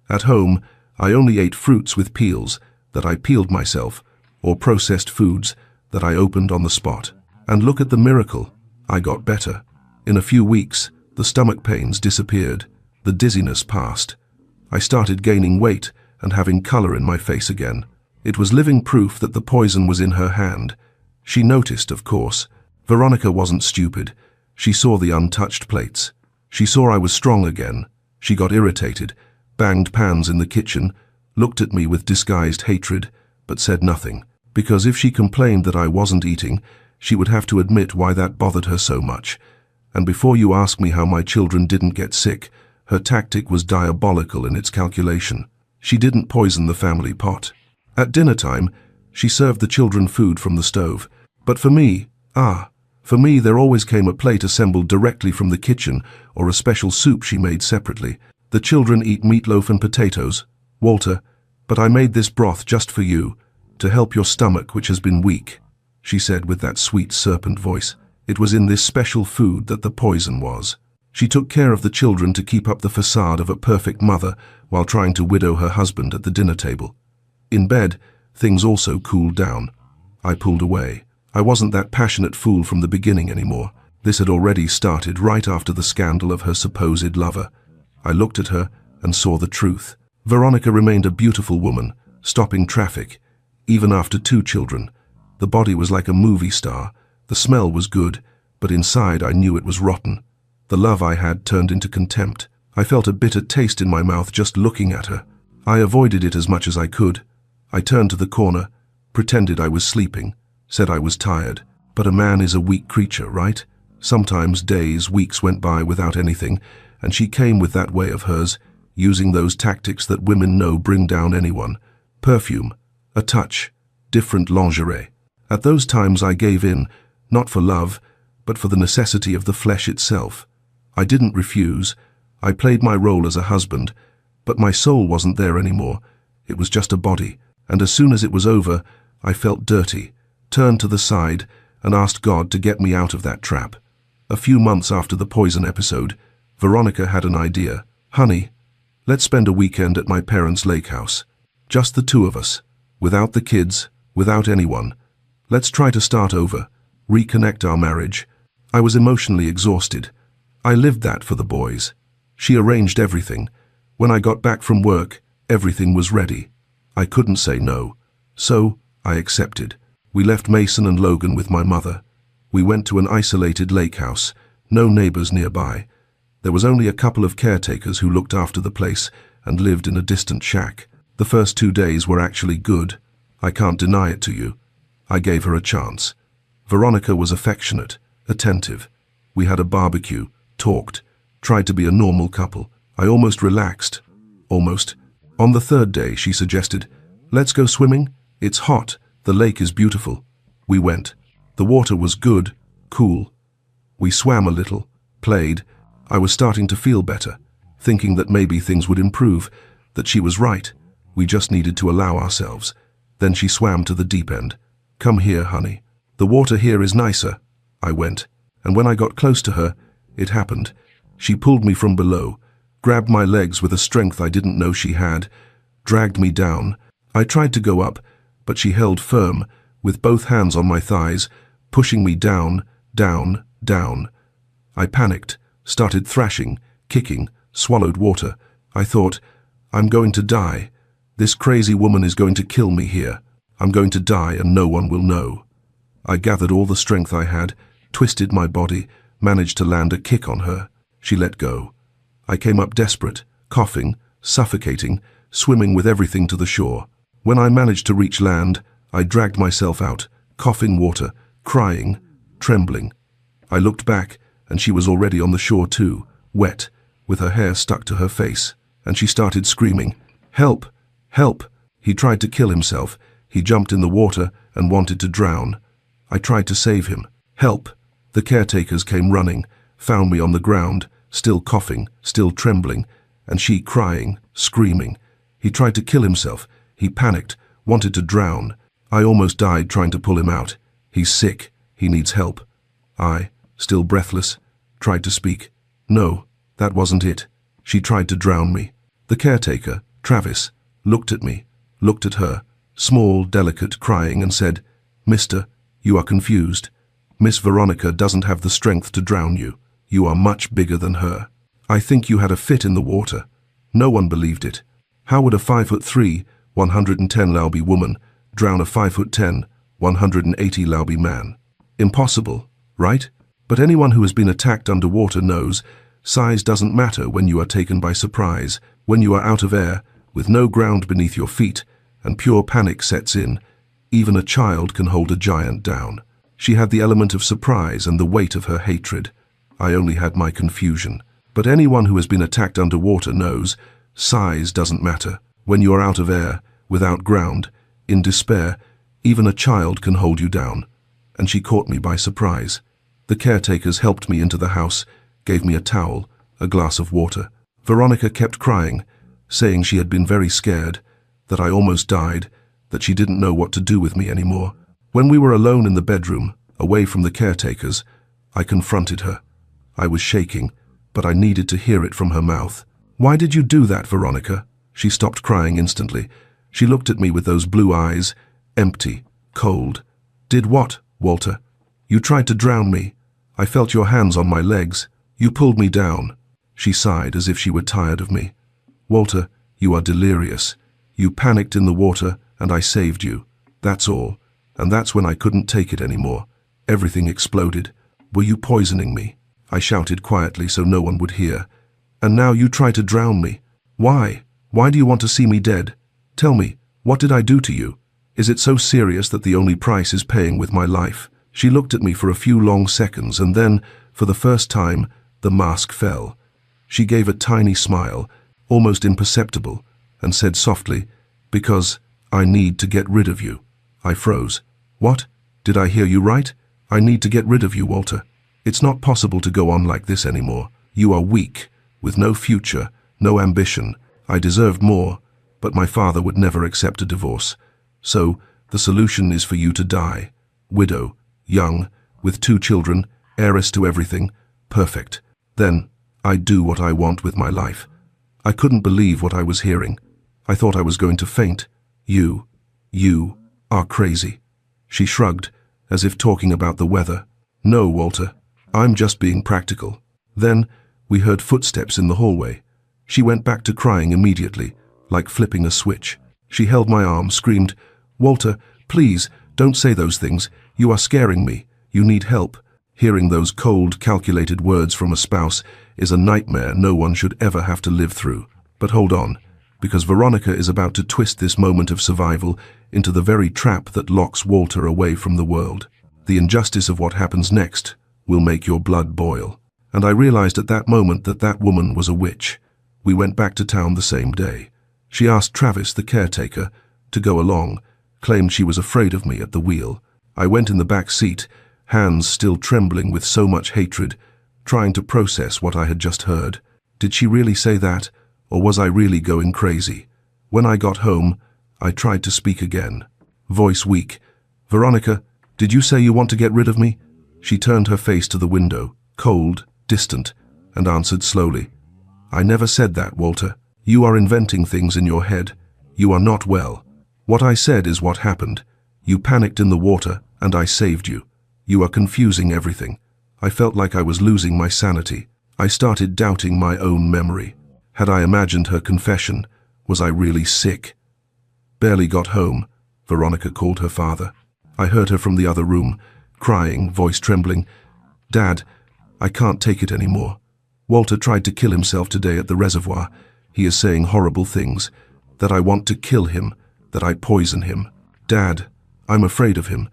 At home, I only ate fruits with peels that I peeled myself, or processed foods that I opened on the spot. And look at the miracle. I got better. In a few weeks, the stomach pains disappeared. The dizziness passed. I started gaining weight and having color in my face again. It was living proof that the poison was in her hand. She noticed, of course. Veronica wasn't stupid. She saw the untouched plates. She saw I was strong again. She got irritated, banged pans in the kitchen, looked at me with disguised hatred, but said nothing. Because if she complained that I wasn't eating, she would have to admit why that bothered her so much. And before you ask me how my children didn't get sick, her tactic was diabolical in its calculation. She didn't poison the family pot. At dinner time, she served the children food from the stove. But for me, there always came a plate assembled directly from the kitchen or a special soup she made separately. The children eat meatloaf and potatoes, Walter, but I made this broth just for you, to help your stomach which has been weak, she said with that sweet serpent voice. It was in this special food that the poison was. She took care of the children to keep up the facade of a perfect mother while trying to widow her husband at the dinner table. In bed, things also cooled down. I pulled away. I wasn't that passionate fool from the beginning anymore. This had already started right after the scandal of her supposed lover. I looked at her and saw the truth. Veronica remained a beautiful woman, stopping traffic, even after 2 children. The body was like a movie star. The smell was good, but inside I knew it was rotten. The love I had turned into contempt. I felt a bitter taste in my mouth just looking at her. I avoided it as much as I could. I turned to the corner, pretended I was sleeping, said I was tired. But a man is a weak creature, right? Sometimes days, weeks went by without anything, and she came with that way of hers, using those tactics that women know bring down anyone. Perfume, a touch, different lingerie. At those times I gave in, not for love, but for the necessity of the flesh itself. I didn't refuse. I played my role as a husband, but my soul wasn't there anymore. It was just a body, and as soon as it was over, I felt dirty, turned to the side, and asked God to get me out of that trap. A few months after the poison episode, Veronica had an idea. Honey, let's spend a weekend at my parents' lake house. Just the 2 of us, without the kids, without anyone. Let's try to start over, reconnect our marriage. I was emotionally exhausted. I lived that for the boys. She arranged everything. When I got back from work, everything was ready. I couldn't say no. So, I accepted. We left Mason and Logan with my mother. We went to an isolated lake house, no neighbors nearby. There was only a couple of caretakers who looked after the place and lived in a distant shack. The first 2 days were actually good. I can't deny it to you. I gave her a chance. Veronica was affectionate, attentive. We had a barbecue, talked, tried to be a normal couple. I almost relaxed. Almost. On the 3rd day, she suggested, "Let's go swimming. It's hot. The lake is beautiful." We went. The water was good, cool. We swam a little, played. I was starting to feel better, thinking that maybe things would improve, that she was right. We just needed to allow ourselves. Then she swam to the deep end. "Come here, honey. The water here is nicer." I went, and when I got close to her, it happened. She pulled me from below, grabbed my legs with a strength I didn't know she had, dragged me down. I tried to go up, but she held firm, with both hands on my thighs, pushing me down, down, down. I panicked, started thrashing, kicking, swallowed water. I thought, I'm going to die. This crazy woman is going to kill me here. I'm going to die and no one will know. I gathered all the strength I had, twisted my body, managed to land a kick on her. She let go. I came up desperate, coughing, suffocating, swimming with everything to the shore. When I managed to reach land, I dragged myself out, coughing water, crying, trembling. I looked back, and she was already on the shore too, wet, with her hair stuck to her face, and she started screaming, "Help! Help!" He tried to kill himself. He jumped in the water and wanted to drown. I tried to save him. "Help!" The caretakers came running, found me on the ground, still coughing, still trembling, and she crying, screaming. He tried to kill himself. He panicked, wanted to drown. I almost died trying to pull him out. He's sick. He needs help. I, still breathless, tried to speak. No, that wasn't it. She tried to drown me. The caretaker, Travis, looked at me, looked at her, small, delicate, crying, and said, "Mister, you are confused. Miss Veronica doesn't have the strength to drown you. You are much bigger than her. I think you had a fit in the water." No one believed it. How would a 5'3", 110 Laobi woman drown a 5'10", 180 Laobi man? Impossible, right? But anyone who has been attacked underwater knows size doesn't matter when you are taken by surprise, when you are out of air, with no ground beneath your feet, and pure panic sets in. Even a child can hold a giant down. She had the element of surprise and the weight of her hatred. I only had my confusion. But anyone who has been attacked underwater knows size doesn't matter. When you are out of air, without ground, in despair, even a child can hold you down. And she caught me by surprise. The caretakers helped me into the house, gave me a towel, a glass of water. Veronica kept crying, saying she had been very scared, that I almost died, that she didn't know what to do with me anymore. When we were alone in the bedroom, away from the caretakers, I confronted her. I was shaking, but I needed to hear it from her mouth. "Why did you do that, Veronica?" She stopped crying instantly. She looked at me with those blue eyes, empty, cold. "Did what, Walter? You tried to drown me. I felt your hands on my legs. You pulled me down." She sighed as if she were tired of me. "Walter, you are delirious. You panicked in the water, and I saved you. That's all. And that's when I couldn't take it anymore. Everything exploded. Were you poisoning me?" I shouted quietly so no one would hear. "And now you try to drown me. Why? Why do you want to see me dead? Tell me, what did I do to you? Is it so serious that the only price is paying with my life?" She looked at me for a few long seconds, and then, for the first time, the mask fell. She gave a tiny smile, almost imperceptible, and said softly, "Because I need to get rid of you." I froze. "What? Did I hear you right? I need to get rid of you, Walter. It's not possible to go on like this anymore. You are weak, with no future, no ambition. I deserved more, but my father would never accept a divorce. So, the solution is for you to die. Widow, young, with 2 children, heiress to everything, perfect. Then, I'd do what I want with my life." I couldn't believe what I was hearing. I thought I was going to faint. You are crazy." She shrugged, as if talking about the weather. "No, Walter, I'm just being practical." Then, we heard footsteps in the hallway. She went back to crying immediately, like flipping a switch. She held my arm, screamed, "Walter, please, don't say those things. You are scaring me. You need help." Hearing those cold, calculated words from a spouse is a nightmare no one should ever have to live through. But hold on, because Veronica is about to twist this moment of survival into the very trap that locks Walter away from the world. The injustice of what happens next will make your blood boil. And I realized at that moment that that woman was a witch. We went back to town the same day. She asked Travis, the caretaker, to go along, claimed she was afraid of me at the wheel. I went in the back seat, hands still trembling with so much hatred, trying to process what I had just heard. Did she really say that, or was I really going crazy? When I got home, I tried to speak again. Voice weak. "Veronica, did you say you want to get rid of me?" She turned her face to the window, cold, distant, and answered slowly, "I never said that, Walter. You are inventing things in your head. You are not well. What I said is what happened. You panicked in the water, and I saved you. You are confusing everything." I felt like I was losing my sanity. I started doubting my own memory. Had I imagined her confession? Was I really sick? Barely got home, Veronica called her father. I heard her from the other room, crying, voice trembling. "Dad, I can't take it anymore. Walter tried to kill himself today at the reservoir. He is saying horrible things, that I want to kill him, that I poison him. Dad, I'm afraid of him.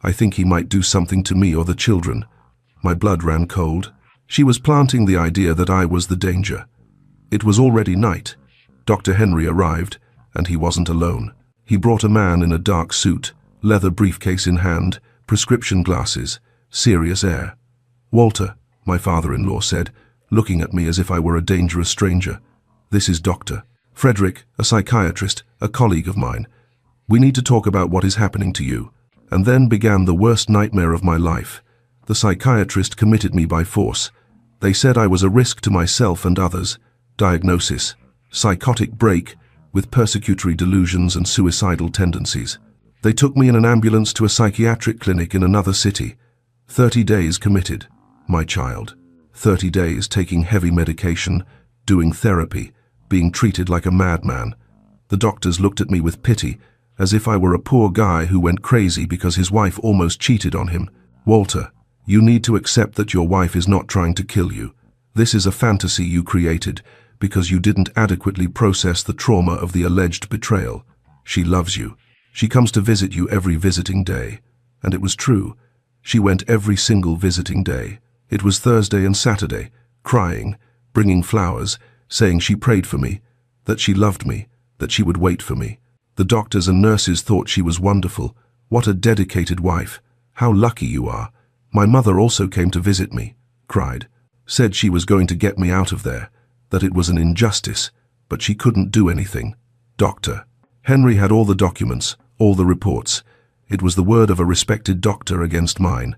I think he might do something to me or the children." My blood ran cold. She was planting the idea that I was the danger. It was already night. Dr. Henry arrived, and he wasn't alone. He brought a man in a dark suit, leather briefcase in hand, prescription glasses, serious air. "Walter," my father-in-law said, looking at me as if I were a dangerous stranger. "This is Dr. Frederick, a psychiatrist, a colleague of mine. We need to talk about what is happening to you." And then began the worst nightmare of my life. The psychiatrist committed me by force. They said I was a risk to myself and others. Diagnosis: psychotic break with persecutory delusions and suicidal tendencies. They took me in an ambulance to a psychiatric clinic in another city. 30 days committed. My child. 30 days taking heavy medication, doing therapy, being treated like a madman. The doctors looked at me with pity, as if I were a poor guy who went crazy because his wife almost cheated on him. "Walter, you need to accept that your wife is not trying to kill you. This is a fantasy you created because you didn't adequately process the trauma of the alleged betrayal. She loves you. She comes to visit you every visiting day." And it was true. She went every single visiting day. It was Thursday and Saturday, crying, bringing flowers, saying she prayed for me, that she loved me, that she would wait for me. The doctors and nurses thought she was wonderful. What a dedicated wife. How lucky you are. My mother also came to visit me, cried. Said she was going to get me out of there, that it was an injustice, but she couldn't do anything. Doctor. Henry had all the documents, all the reports. It was the word of a respected doctor against mine.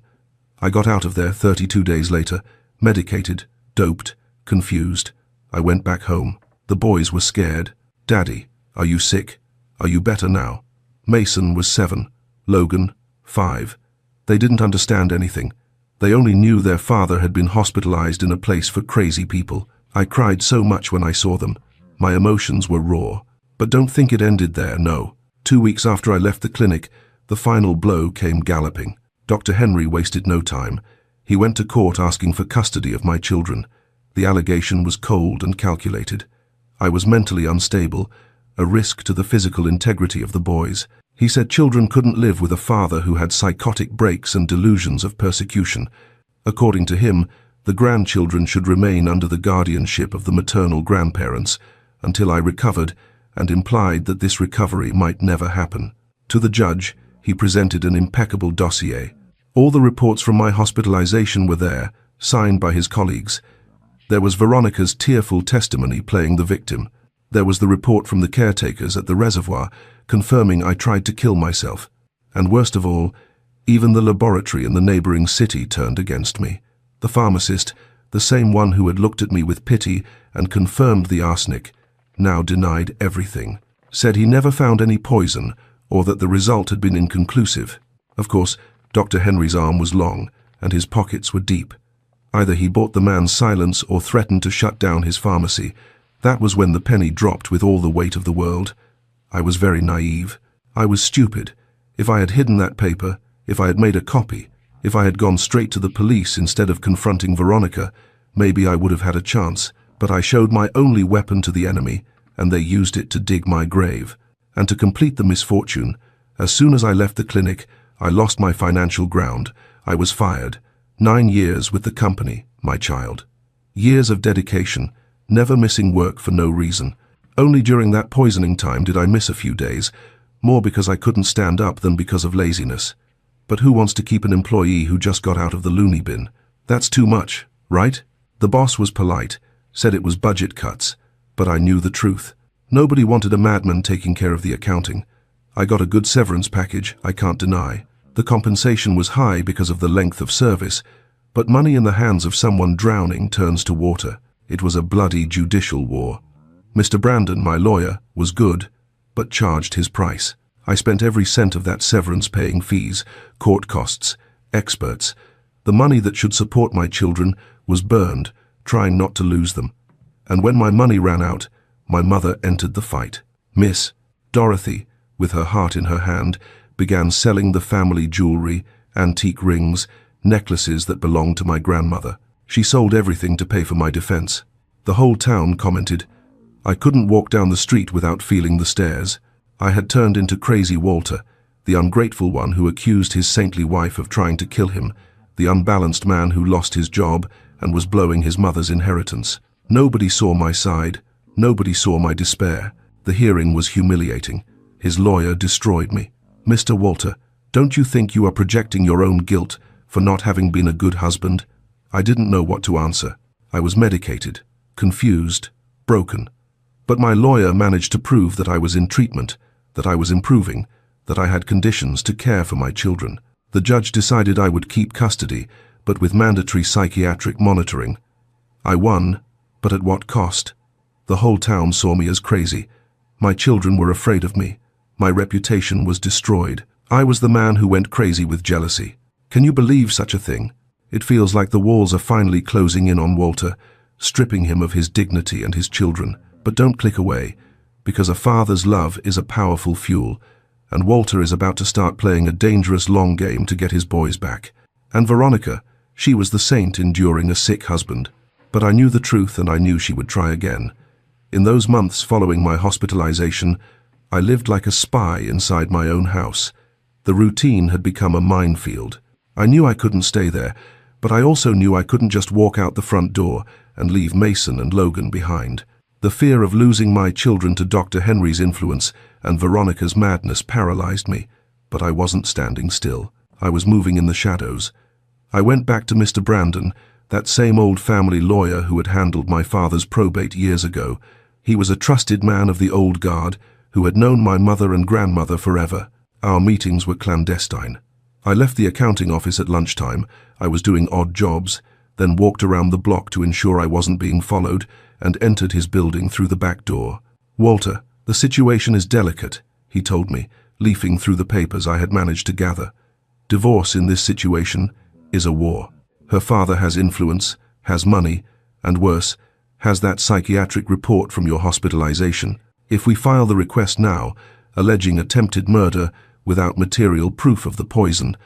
I got out of there 32 days later, medicated, doped, confused. I went back home. The boys were scared. Daddy, are you sick? Are you better now? Mason was 7, Logan, 5. They didn't understand anything. They only knew their father had been hospitalized in a place for crazy people. I cried so much when I saw them. My emotions were raw. But don't think it ended there, no. 2 weeks after I left the clinic, the final blow came galloping. Dr. Henry wasted no time. He went to court asking for custody of my children. The allegation was cold and calculated. I was mentally unstable, a risk to the physical integrity of the boys. He said children couldn't live with a father who had psychotic breaks and delusions of persecution. According to him, the grandchildren should remain under the guardianship of the maternal grandparents until I recovered, and implied that this recovery might never happen. To the judge, he presented an impeccable dossier. All the reports from my hospitalization were there, signed by his colleagues. There was Veronica's tearful testimony playing the victim. There was the report from the caretakers at the reservoir confirming I tried to kill myself. And worst of all, even the laboratory in the neighboring city turned against me. The pharmacist, the same one who had looked at me with pity and confirmed the arsenic, now denied everything. Said he never found any poison or that the result had been inconclusive. Of course, Dr. Henry's arm was long and his pockets were deep. Either he bought the man's silence or threatened to shut down his pharmacy. That was when the penny dropped with all the weight of the world. I was very naive. I was stupid. If I had hidden that paper, if I had made a copy, if I had gone straight to the police instead of confronting Veronica, maybe I would have had a chance. But I showed my only weapon to the enemy, and they used it to dig my grave. And to complete the misfortune, as soon as I left the clinic, I lost my financial ground. I was fired. 9 years with the company, my child. Years of dedication, never missing work for no reason. Only during that poisoning time did I miss a few days, more because I couldn't stand up than because of laziness. But who wants to keep an employee who just got out of the loony bin? That's too much, right? The boss was polite, said it was budget cuts, but I knew the truth. Nobody wanted a madman taking care of the accounting. I got a good severance package, I can't deny. The compensation was high because of the length of service, but money in the hands of someone drowning turns to water. It was a bloody judicial war. Mr. Brandon, my lawyer, was good, but charged his price. I spent every cent of that severance paying fees, court costs, experts. The money that should support my children was burned, trying not to lose them. And when my money ran out, my mother entered the fight. Miss Dorothy, with her heart in her hand, began selling the family jewelry, antique rings, necklaces that belonged to my grandmother. She sold everything to pay for my defense. The whole town commented. I couldn't walk down the street without feeling the stares. I had turned into Crazy Walter, the ungrateful one who accused his saintly wife of trying to kill him, the unbalanced man who lost his job and was blowing his mother's inheritance. Nobody saw my side. Nobody saw my despair. The hearing was humiliating. His lawyer destroyed me. Mr. Walter, don't you think you are projecting your own guilt for not having been a good husband? I didn't know what to answer. I was medicated, confused, broken. But my lawyer managed to prove that I was in treatment, that I was improving, that I had conditions to care for my children. The judge decided I would keep custody, but with mandatory psychiatric monitoring. I won, but at what cost? The whole town saw me as crazy. My children were afraid of me. My reputation was destroyed. I was the man who went crazy with jealousy. Can you believe such a thing? It feels like the walls are finally closing in on Walter, stripping him of his dignity and his children. But don't click away, because a father's love is a powerful fuel, and Walter is about to start playing a dangerous long game to get his boys back. And Veronica, she was the saint enduring a sick husband. But I knew the truth and I knew she would try again. In those months following my hospitalization, I lived like a spy inside my own house. The routine had become a minefield. I knew I couldn't stay there, But I also knew I couldn't just walk out the front door and leave Mason and Logan behind. The fear of losing my children to Dr. Henry's influence and Veronica's madness paralyzed me, but I wasn't standing still. I was moving in the shadows. I went back to Mr. Brandon, that same old family lawyer who had handled my father's probate years ago. He was a trusted man of the old guard who had known my mother and grandmother forever. Our meetings were clandestine. I left the accounting office at lunchtime. I was doing odd jobs, then walked around the block to ensure I wasn't being followed, and entered his building through the back door. "Walter, the situation is delicate," he told me, leafing through the papers I had managed to gather. "Divorce in this situation is a war. Her father has influence, has money, and worse, has that psychiatric report from your hospitalization. If we file the request now, alleging attempted murder without material proof of the poison,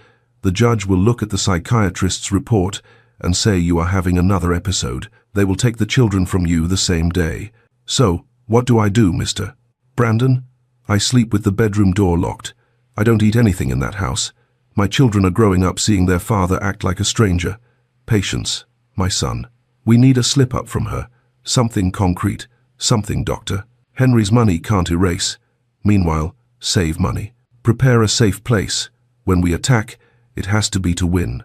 the judge will look at the psychiatrist's report and say you are having another episode. They will take the children from you the same day. So, what do I do, Mr. Brandon? I sleep with the bedroom door locked. I don't eat anything in that house. My children are growing up seeing their father act like a stranger. Patience, my son. We need a slip-up from her. Something concrete. Something, doctor. Henry's money can't erase. Meanwhile, save money. Prepare a safe place. When we attack, it has to be to win."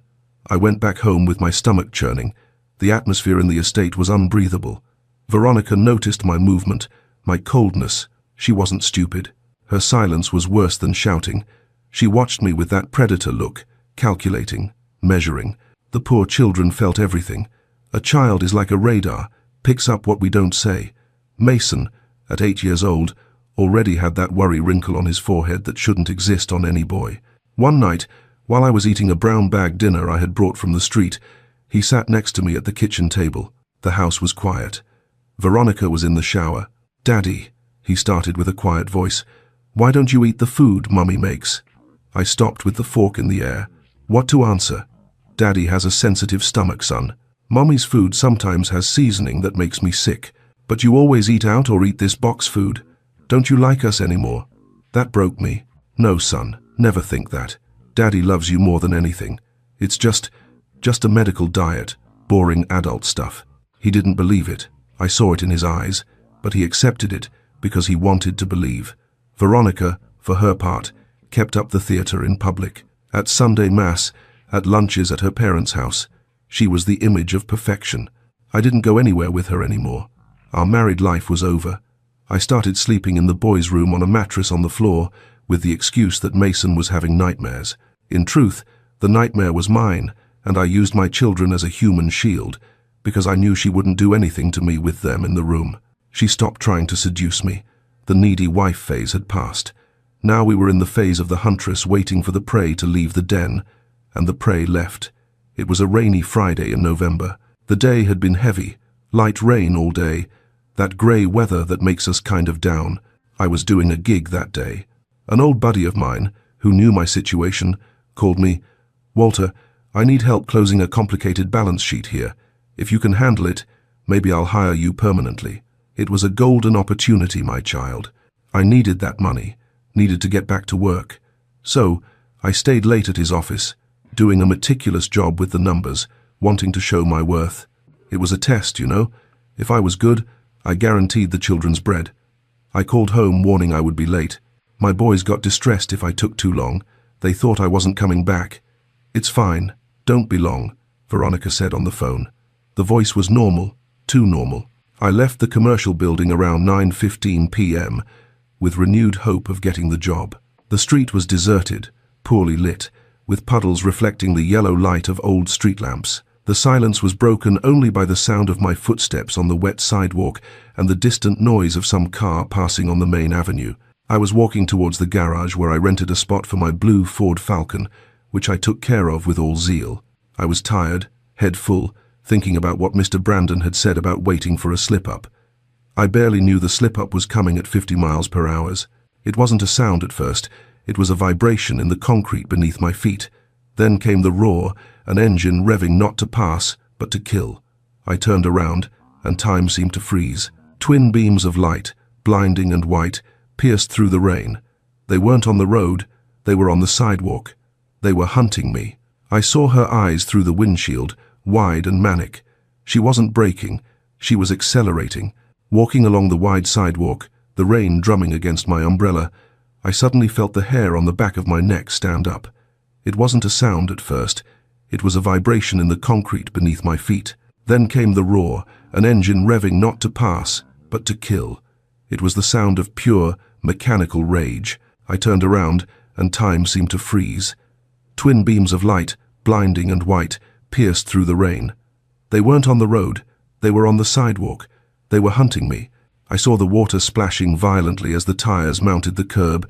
I went back home with my stomach churning. The atmosphere in the estate was unbreathable. Veronica noticed my movement, my coldness. She wasn't stupid. Her silence was worse than shouting. She watched me with that predator look, calculating, measuring. The poor children felt everything. A child is like a radar, picks up what we don't say. Mason, at 8 years old, already had that worry wrinkle on his forehead that shouldn't exist on any boy. One night, while I was eating a brown bag dinner I had brought from the street, he sat next to me at the kitchen table. The house was quiet. Veronica was in the shower. "Daddy," he started with a quiet voice, "why don't you eat the food Mummy makes?" I stopped with the fork in the air. What to answer? Daddy has a sensitive stomach, son. Mummy's food sometimes has seasoning that makes me sick. But you always eat out or eat this box food. Don't you like us anymore? That broke me. No, son, never think that. Daddy loves you more than anything. It's just a medical diet, boring adult stuff. He didn't believe it. I saw it in his eyes, but he accepted it because he wanted to believe. Veronica, for her part, kept up the theater in public. At Sunday Mass, at lunches at her parents' house. She was the image of perfection. I didn't go anywhere with her anymore. Our married life was over. I started sleeping in the boys' room on a mattress on the floor with the excuse that Mason was having nightmares. In truth, the nightmare was mine, and I used my children as a human shield because I knew she wouldn't do anything to me with them in the room. She stopped trying to seduce me. The needy wife phase had passed. Now we were in the phase of the huntress waiting for the prey to leave the den, and the prey left. It was a rainy Friday in November. The day had been heavy, light rain all day, that grey weather that makes us kind of down. I was doing a gig that day. An old buddy of mine, who knew my situation, called me, "Walter, I need help closing a complicated balance sheet here. If you can handle it, maybe I'll hire you permanently." It was a golden opportunity, my child. I needed that money, needed to get back to work. So, I stayed late at his office, doing a meticulous job with the numbers, wanting to show my worth. It was a test, you know. If I was good, I guaranteed the children's bread. I called home warning I would be late. My boys got distressed if I took too long. They thought I wasn't coming back. "It's fine. Don't be long," Veronica said on the phone. The voice was normal, too normal. I left the commercial building around 9:15 p.m. with renewed hope of getting the job. The street was deserted, poorly lit, with puddles reflecting the yellow light of old street lamps. The silence was broken only by the sound of my footsteps on the wet sidewalk and the distant noise of some car passing on the main avenue. I was walking towards the garage where I rented a spot for my blue Ford Falcon, which I took care of with all zeal. I was tired, head full, thinking about what Mr. Brandon had said about waiting for a slip-up. I barely knew the slip-up was coming at 50 miles per hour. It wasn't a sound at first. It was a vibration in the concrete beneath my feet. Then came the roar, an engine revving not to pass, but to kill. I turned around, and time seemed to freeze. Twin beams of light, blinding and white, pierced through the rain. They weren't on the road, they were on the sidewalk. They were hunting me. I saw her eyes through the windshield, wide and manic. She wasn't braking, she was accelerating. Walking along the wide sidewalk, the rain drumming against my umbrella, I suddenly felt the hair on the back of my neck stand up. It wasn't a sound at first, it was a vibration in the concrete beneath my feet. Then came the roar, an engine revving not to pass, but to kill. It was the sound of pure, mechanical rage. I turned around, and time seemed to freeze. Twin beams of light, blinding and white, pierced through the rain. They weren't on the road, they were on the sidewalk. They were hunting me. I saw the water splashing violently as the tires mounted the curb,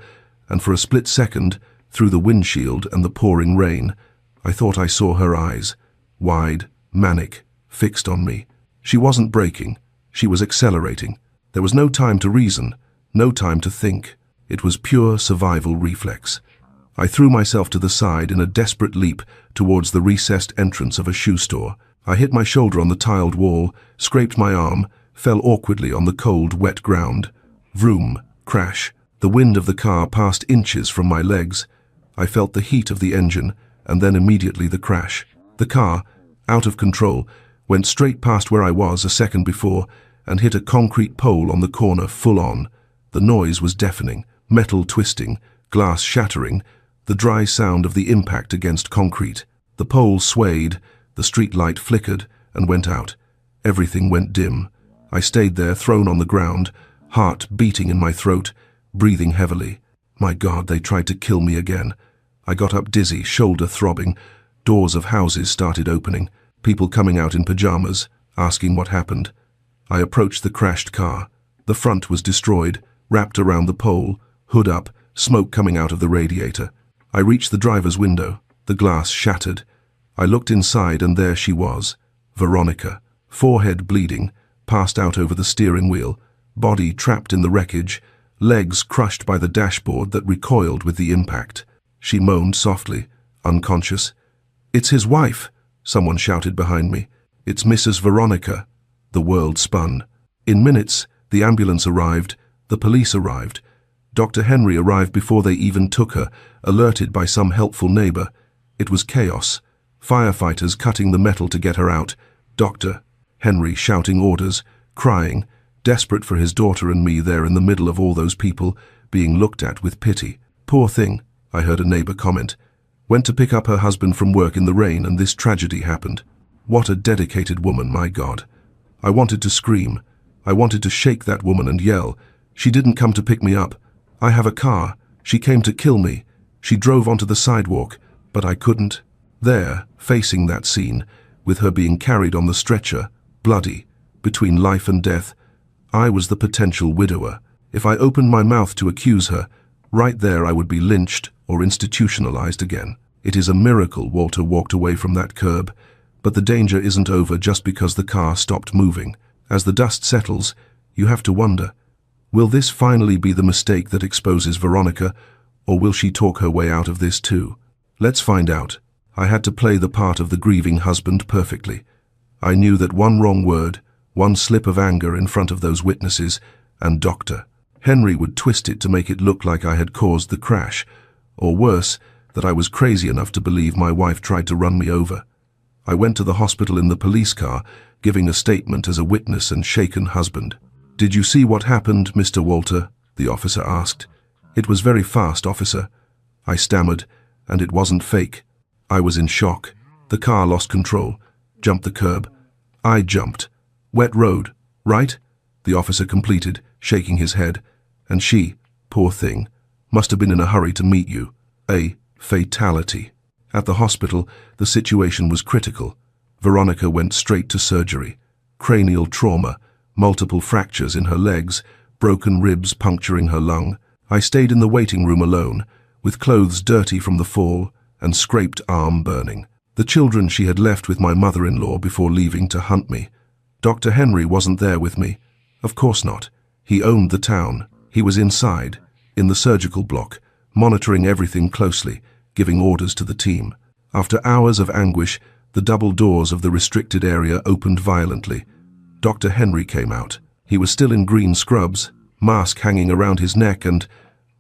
and for a split second, through the windshield and the pouring rain, I thought I saw her eyes, wide, manic, fixed on me. She wasn't braking, she was accelerating. There was no time to reason, no time to think. It was pure survival reflex. I threw myself to the side in a desperate leap towards the recessed entrance of a shoe store. I hit my shoulder on the tiled wall, scraped my arm, fell awkwardly on the cold, wet ground. Vroom, crash. The wind of the car passed inches from my legs. I felt the heat of the engine, and then immediately the crash. The car, out of control, went straight past where I was a second before and hit a concrete pole on the corner full on. The noise was deafening, metal twisting, glass shattering, the dry sound of the impact against concrete. The pole swayed, the street light flickered and went out. Everything went dim. I stayed there, thrown on the ground, heart beating in my throat, breathing heavily. My God, they tried to kill me again. I got up dizzy, shoulder throbbing. Doors of houses started opening, people coming out in pajamas, asking what happened. I approached the crashed car. The front was destroyed, wrapped around the pole, hood up, smoke coming out of the radiator. I reached the driver's window, the glass shattered. I looked inside and there she was, Veronica, forehead bleeding, passed out over the steering wheel, body trapped in the wreckage, legs crushed by the dashboard that recoiled with the impact. She moaned softly, unconscious. "It's his wife," someone shouted behind me. "It's Mrs. Veronica." The world spun. In minutes, the ambulance arrived, the police arrived. Dr. Henry arrived before they even took her, alerted by some helpful neighbor. It was chaos. Firefighters cutting the metal to get her out. Dr. Henry shouting orders, crying, desperate for his daughter and me there in the middle of all those people, being looked at with pity. "Poor thing," I heard a neighbor comment. "Went to pick up her husband from work in the rain and this tragedy happened." What a dedicated woman, my God. I wanted to scream. I wanted to shake that woman and yell. She didn't come to pick me up. I have a car. She came to kill me. She drove onto the sidewalk, but I couldn't. There, facing that scene, with her being carried on the stretcher, bloody, between life and death, I was the potential widower. If I opened my mouth to accuse her, right there I would be lynched or institutionalized again. It is a miracle Walter walked away from that curb, but the danger isn't over just because the car stopped moving. As the dust settles, you have to wonder, will this finally be the mistake that exposes Veronica, or will she talk her way out of this too? Let's find out. I had to play the part of the grieving husband perfectly. I knew that one wrong word, one slip of anger in front of those witnesses, and Dr. Henry would twist it to make it look like I had caused the crash, or worse, that I was crazy enough to believe my wife tried to run me over. I went to the hospital in the police car, giving a statement as a witness and shaken husband. "Did you see what happened, Mr. Walter?" the officer asked. "It was very fast, officer." I stammered, and it wasn't fake. I was in shock. The car lost control, jumped the curb. I jumped. "Wet road, right?" the officer completed, shaking his head. "And she, poor thing, must have been in a hurry to meet you. A fatality." At the hospital, the situation was critical. Veronica went straight to surgery. Cranial trauma, multiple fractures in her legs, broken ribs puncturing her lung. I stayed in the waiting room alone, with clothes dirty from the fall and scraped arm burning. The children she had left with my mother-in-law before leaving to hunt me. Dr. Henry wasn't there with me. Of course not. He owned the town. He was inside, in the surgical block, monitoring everything closely, giving orders to the team. After hours of anguish, the double doors of the restricted area opened violently. Dr. Henry came out. He was still in green scrubs, mask hanging around his neck, and,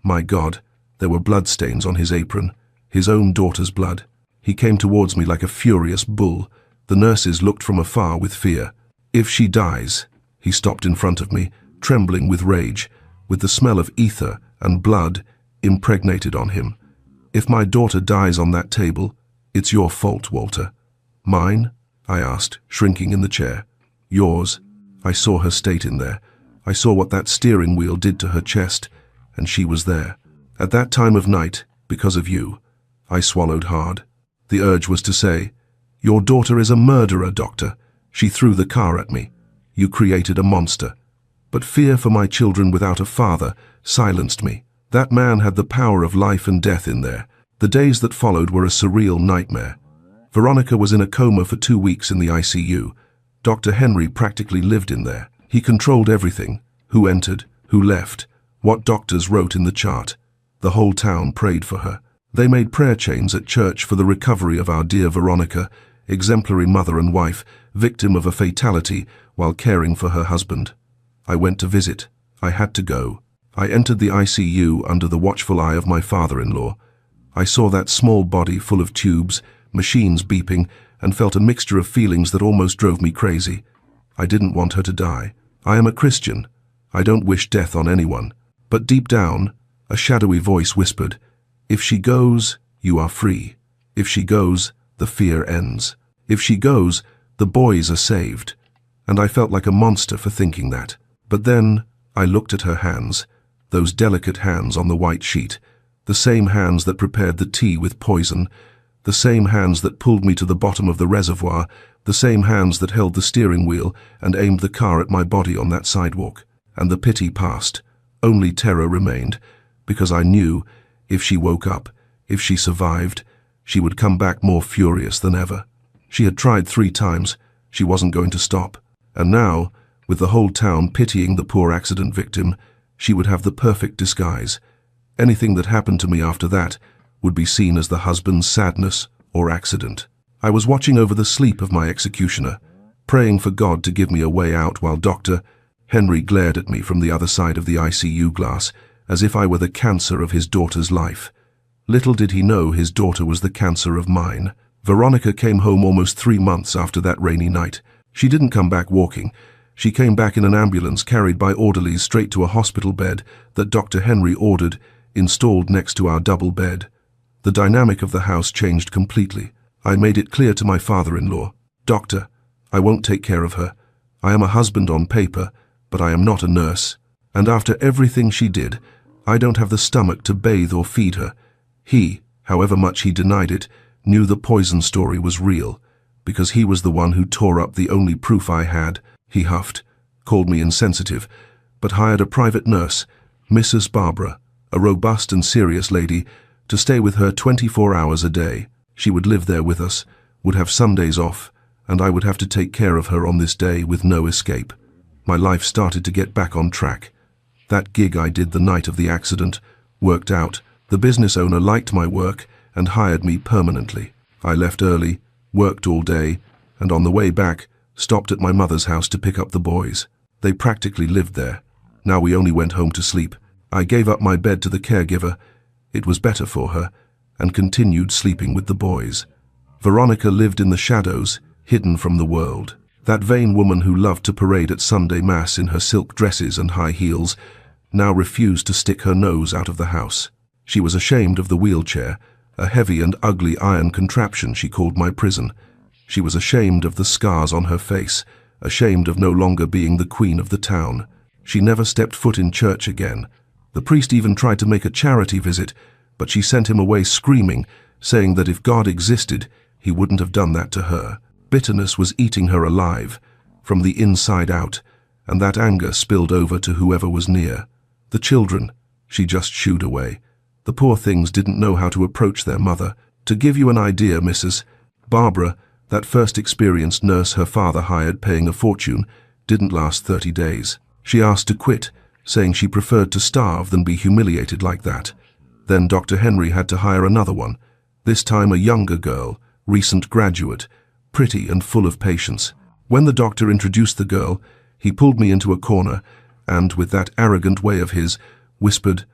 my God, there were bloodstains on his apron, his own daughter's blood. He came towards me like a furious bull. The nurses looked from afar with fear. "If she dies," he stopped in front of me, trembling with rage, with the smell of ether and blood impregnated on him. "If my daughter dies on that table, it's your fault, Walter." "Mine?" I asked, shrinking in the chair. "Yours." I saw her state in there. I saw what that steering wheel did to her chest, and she was there. At that time of night, because of you. I swallowed hard. The urge was to say, "Your daughter is a murderer, doctor. She threw the car at me. You created a monster." But fear for my children without a father silenced me. That man had the power of life and death in there. The days that followed were a surreal nightmare. Veronica was in a coma for 2 weeks in the ICU. Dr. Henry practically lived in there. He controlled everything: who entered, who left, what doctors wrote in the chart. The whole town prayed for her. They made prayer chains at church for the recovery of our dear Veronica, exemplary mother and wife, victim of a fatality while caring for her husband. I went to visit. I had to go. I entered the ICU under the watchful eye of my father-in-law. I saw that small body full of tubes, machines beeping, and felt a mixture of feelings that almost drove me crazy. I didn't want her to die. I am a Christian. I don't wish death on anyone. But deep down, a shadowy voice whispered, "If she goes, you are free. If she goes, the fear ends. If she goes, the boys are saved." And I felt like a monster for thinking that. But then I looked at her hands, those delicate hands on the white sheet, the same hands that prepared the tea with poison, the same hands that pulled me to the bottom of the reservoir, the same hands that held the steering wheel and aimed the car at my body on that sidewalk. And the pity passed. Only terror remained, because I knew, if she woke up, if she survived, she would come back more furious than ever. She had tried 3 times. She wasn't going to stop. And now, with the whole town pitying the poor accident victim, she would have the perfect disguise. Anything that happened to me after that would be seen as the husband's sadness or accident. I was watching over the sleep of my executioner, praying for God to give me a way out while Dr. Henry glared at me from the other side of the ICU glass, as if I were the cancer of his daughter's life. Little did he know his daughter was the cancer of mine. Veronica came home almost 3 months after that rainy night. She didn't come back walking. She came back in an ambulance carried by orderlies straight to a hospital bed that Dr. Henry ordered, installed next to our double bed. The dynamic of the house changed completely. I made it clear to my father-in-law, "Doctor, I won't take care of her. I am a husband on paper, but I am not a nurse. And after everything she did, I don't have the stomach to bathe or feed her." He, however much he denied it, knew the poison story was real, because he was the one who tore up the only proof I had. He huffed, called me insensitive, but hired a private nurse, Mrs. Barbara, a robust and serious lady, to stay with her 24 hours a day. She would live there with us, would have some days off, and I would have to take care of her on this day with no escape. My life started to get back on track. That gig I did the night of the accident worked out. The business owner liked my work and hired me permanently. I left early, worked all day, and on the way back, stopped at my mother's house to pick up the boys. They practically lived there. Now we only went home to sleep. I gave up my bed to the caregiver. It was better for her, and continued sleeping with the boys. Veronica lived in the shadows, hidden from the world. That vain woman who loved to parade at Sunday Mass in her silk dresses and high heels now refused to stick her nose out of the house. She was ashamed of the wheelchair, a heavy and ugly iron contraption she called my prison. She was ashamed of the scars on her face, ashamed of no longer being the queen of the town. She never stepped foot in church again. The priest even tried to make a charity visit, but she sent him away screaming, saying that if God existed, he wouldn't have done that to her. Bitterness was eating her alive, from the inside out, and that anger spilled over to whoever was near. The children, she just shooed away. The poor things didn't know how to approach their mother. To give you an idea, Mrs. Barbara, that first experienced nurse her father hired paying a fortune, didn't last 30 days. She asked to quit, saying she preferred to starve than be humiliated like that. Then Dr. Henry had to hire another one, this time a younger girl, recent graduate, pretty and full of patience. When the doctor introduced the girl, he pulled me into a corner and, with that arrogant way of his, whispered,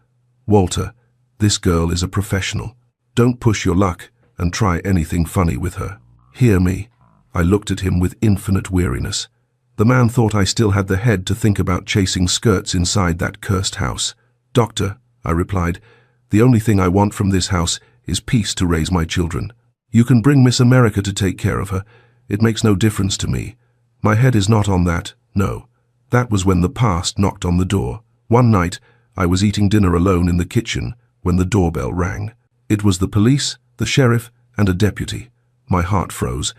"Walter, this girl is a professional. Don't push your luck and try anything funny with her. Hear me. I looked at him with infinite weariness. The man thought I still had the head to think about chasing skirts inside that cursed house. Doctor, I replied, the only thing I want from this house is peace to raise my children. You can bring Miss America to take care of her. It makes no difference to me. My head is not on that, no. That was when the past knocked on the door. One night, I was eating dinner alone in the kitchen when the doorbell rang. It was the police, the sheriff, and a deputy. My heart froze.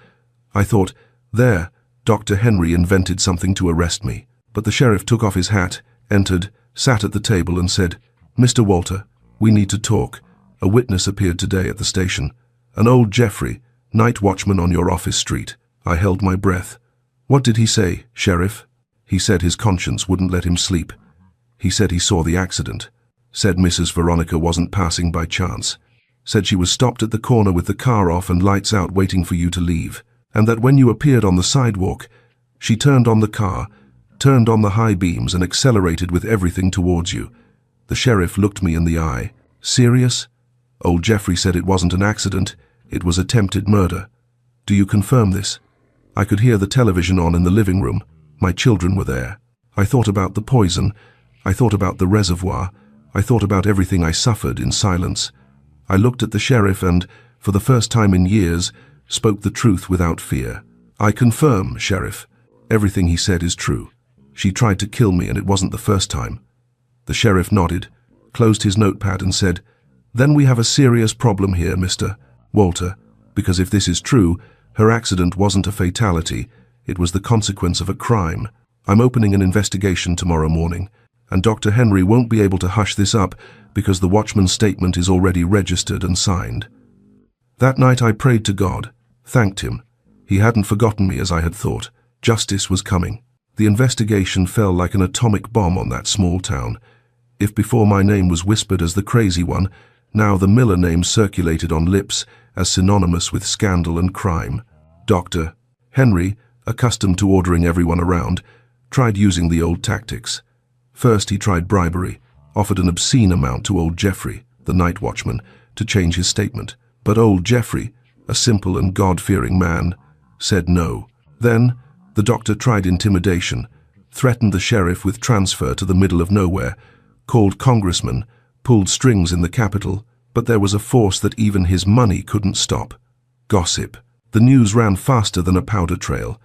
I thought, there, Dr. Henry invented something to arrest me. But the sheriff took off his hat, entered, sat at the table and said, Mr. Walter, we need to talk. A witness appeared today at the station. An old Jeffrey, night watchman on your office street. I held my breath. What did he say, Sheriff? He said his conscience wouldn't let him sleep. He said he saw the accident. Said Mrs. Veronica wasn't passing by chance. Said she was stopped at the corner with the car off and lights out waiting for you to leave. And that when you appeared on the sidewalk, she turned on the car, turned on the high beams and accelerated with everything towards you. The sheriff looked me in the eye. Serious? Old Jeffrey said it wasn't an accident, it was attempted murder. Do you confirm this? I could hear the television on in the living room. My children were there. I thought about the poison. I thought about the reservoir. I thought about everything I suffered in silence. I looked at the sheriff and, for the first time in years, spoke the truth without fear. I confirm, Sheriff. Everything he said is true. She tried to kill me and it wasn't the first time. The sheriff nodded, closed his notepad and said, Then we have a serious problem here, Mr. Walter, because if this is true, her accident wasn't a fatality, it was the consequence of a crime. I'm opening an investigation tomorrow morning, and Dr. Henry won't be able to hush this up because the watchman's statement is already registered and signed. That night I prayed to God, thanked him. He hadn't forgotten me as I had thought. Justice was coming. The investigation fell like an atomic bomb on that small town. If before my name was whispered as the crazy one, now the Miller name circulated on lips as synonymous with scandal and crime. Dr. Henry, accustomed to ordering everyone around, tried using the old tactics. First he tried bribery, offered an obscene amount to old Jeffrey, the night watchman, to change his statement. But old Jeffrey, a simple and God-fearing man, said no. Then the doctor tried intimidation, threatened the sheriff with transfer to the middle of nowhere, called congressmen, pulled strings in the capital, but there was a force that even his money couldn't stop. Gossip. The news ran faster than a powder trail.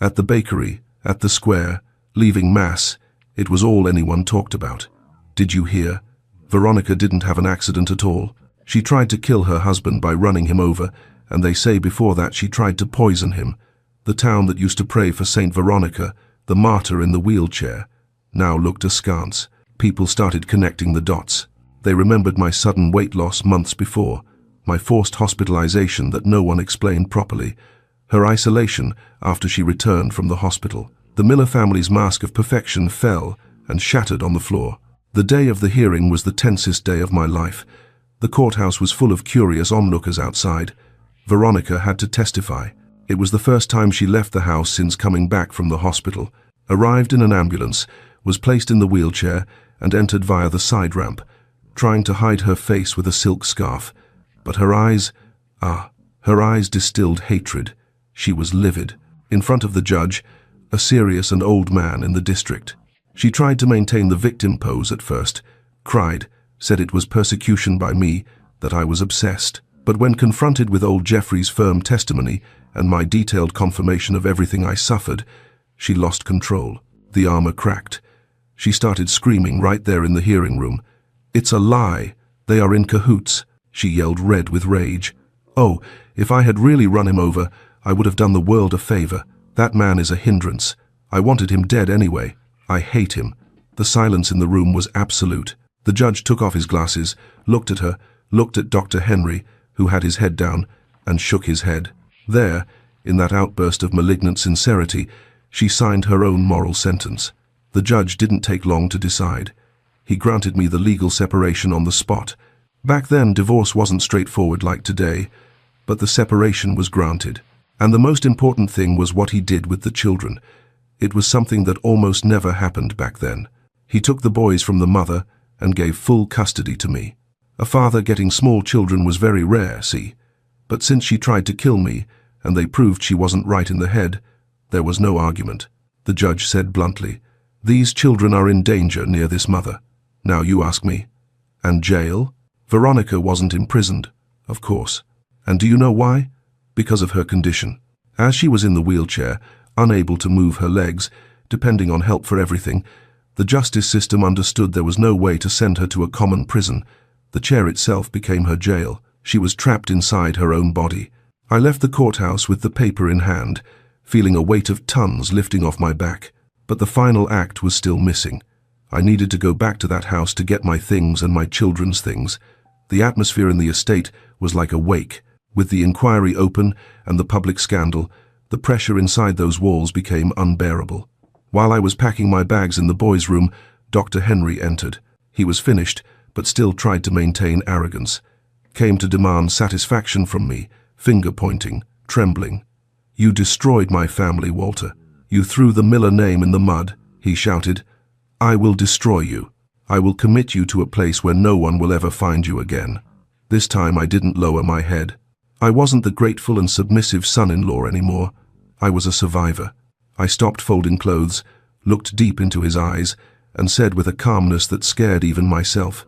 At the bakery, at the square, leaving mass, it was all anyone talked about. Did you hear? Veronica didn't have an accident at all. She tried to kill her husband by running him over, and they say before that she tried to poison him. The town that used to pray for Saint Veronica, the martyr in the wheelchair, now looked askance. People started connecting the dots. They remembered my sudden weight loss months before, my forced hospitalization that no one explained properly, her isolation after she returned from the hospital. The Miller family's mask of perfection fell and shattered on the floor. The day of the hearing was the tensest day of my life. The courthouse was full of curious onlookers outside. Veronica had to testify. It was the first time she left the house since coming back from the hospital. Arrived in an ambulance, was placed in the wheelchair, and entered via the side ramp, trying to hide her face with a silk scarf. But her eyes distilled hatred. She was livid. In front of the judge, a serious and old man in the district. She tried to maintain the victim pose at first, cried, said it was persecution by me, that I was obsessed. But when confronted with old Jeffrey's firm testimony and my detailed confirmation of everything I suffered, she lost control. The armor cracked. She started screaming right there in the hearing room. It's a lie. They are in cahoots. She yelled, red with rage. Oh, if I had really run him over, I would have done the world a favor. That man is a hindrance. I wanted him dead anyway. I hate him. The silence in the room was absolute. The judge took off his glasses, looked at her, looked at Dr. Henry, who had his head down, and shook his head. There, in that outburst of malignant sincerity, she signed her own moral sentence. The judge didn't take long to decide. He granted me the legal separation on the spot. Back then, divorce wasn't straightforward like today, but the separation was granted. And the most important thing was what he did with the children. It was something that almost never happened back then. He took the boys from the mother and gave full custody to me. A father getting small children was very rare, see? But since she tried to kill me, and they proved she wasn't right in the head, there was no argument. The judge said bluntly, "These children are in danger near this mother. Now you ask me." And jail? Veronica wasn't imprisoned, of course. And do you know why? Because of her condition. As she was in the wheelchair, unable to move her legs, depending on help for everything, the justice system understood there was no way to send her to a common prison. The chair itself became her jail. She was trapped inside her own body. I left the courthouse with the paper in hand, feeling a weight of tons lifting off my back. But the final act was still missing. I needed to go back to that house to get my things and my children's things. The atmosphere in the estate was like a wake. With the inquiry open and the public scandal, the pressure inside those walls became unbearable. While I was packing my bags in the boys' room, Dr. Henry entered. He was finished, but still tried to maintain arrogance. Came to demand satisfaction from me, finger-pointing, trembling. "You destroyed my family, Walter. You threw the Miller name in the mud," he shouted. "I will destroy you. I will commit you to a place where no one will ever find you again." This time I didn't lower my head. I wasn't the grateful and submissive son-in-law anymore. I was a survivor. I stopped folding clothes, looked deep into his eyes, and said with a calmness that scared even myself,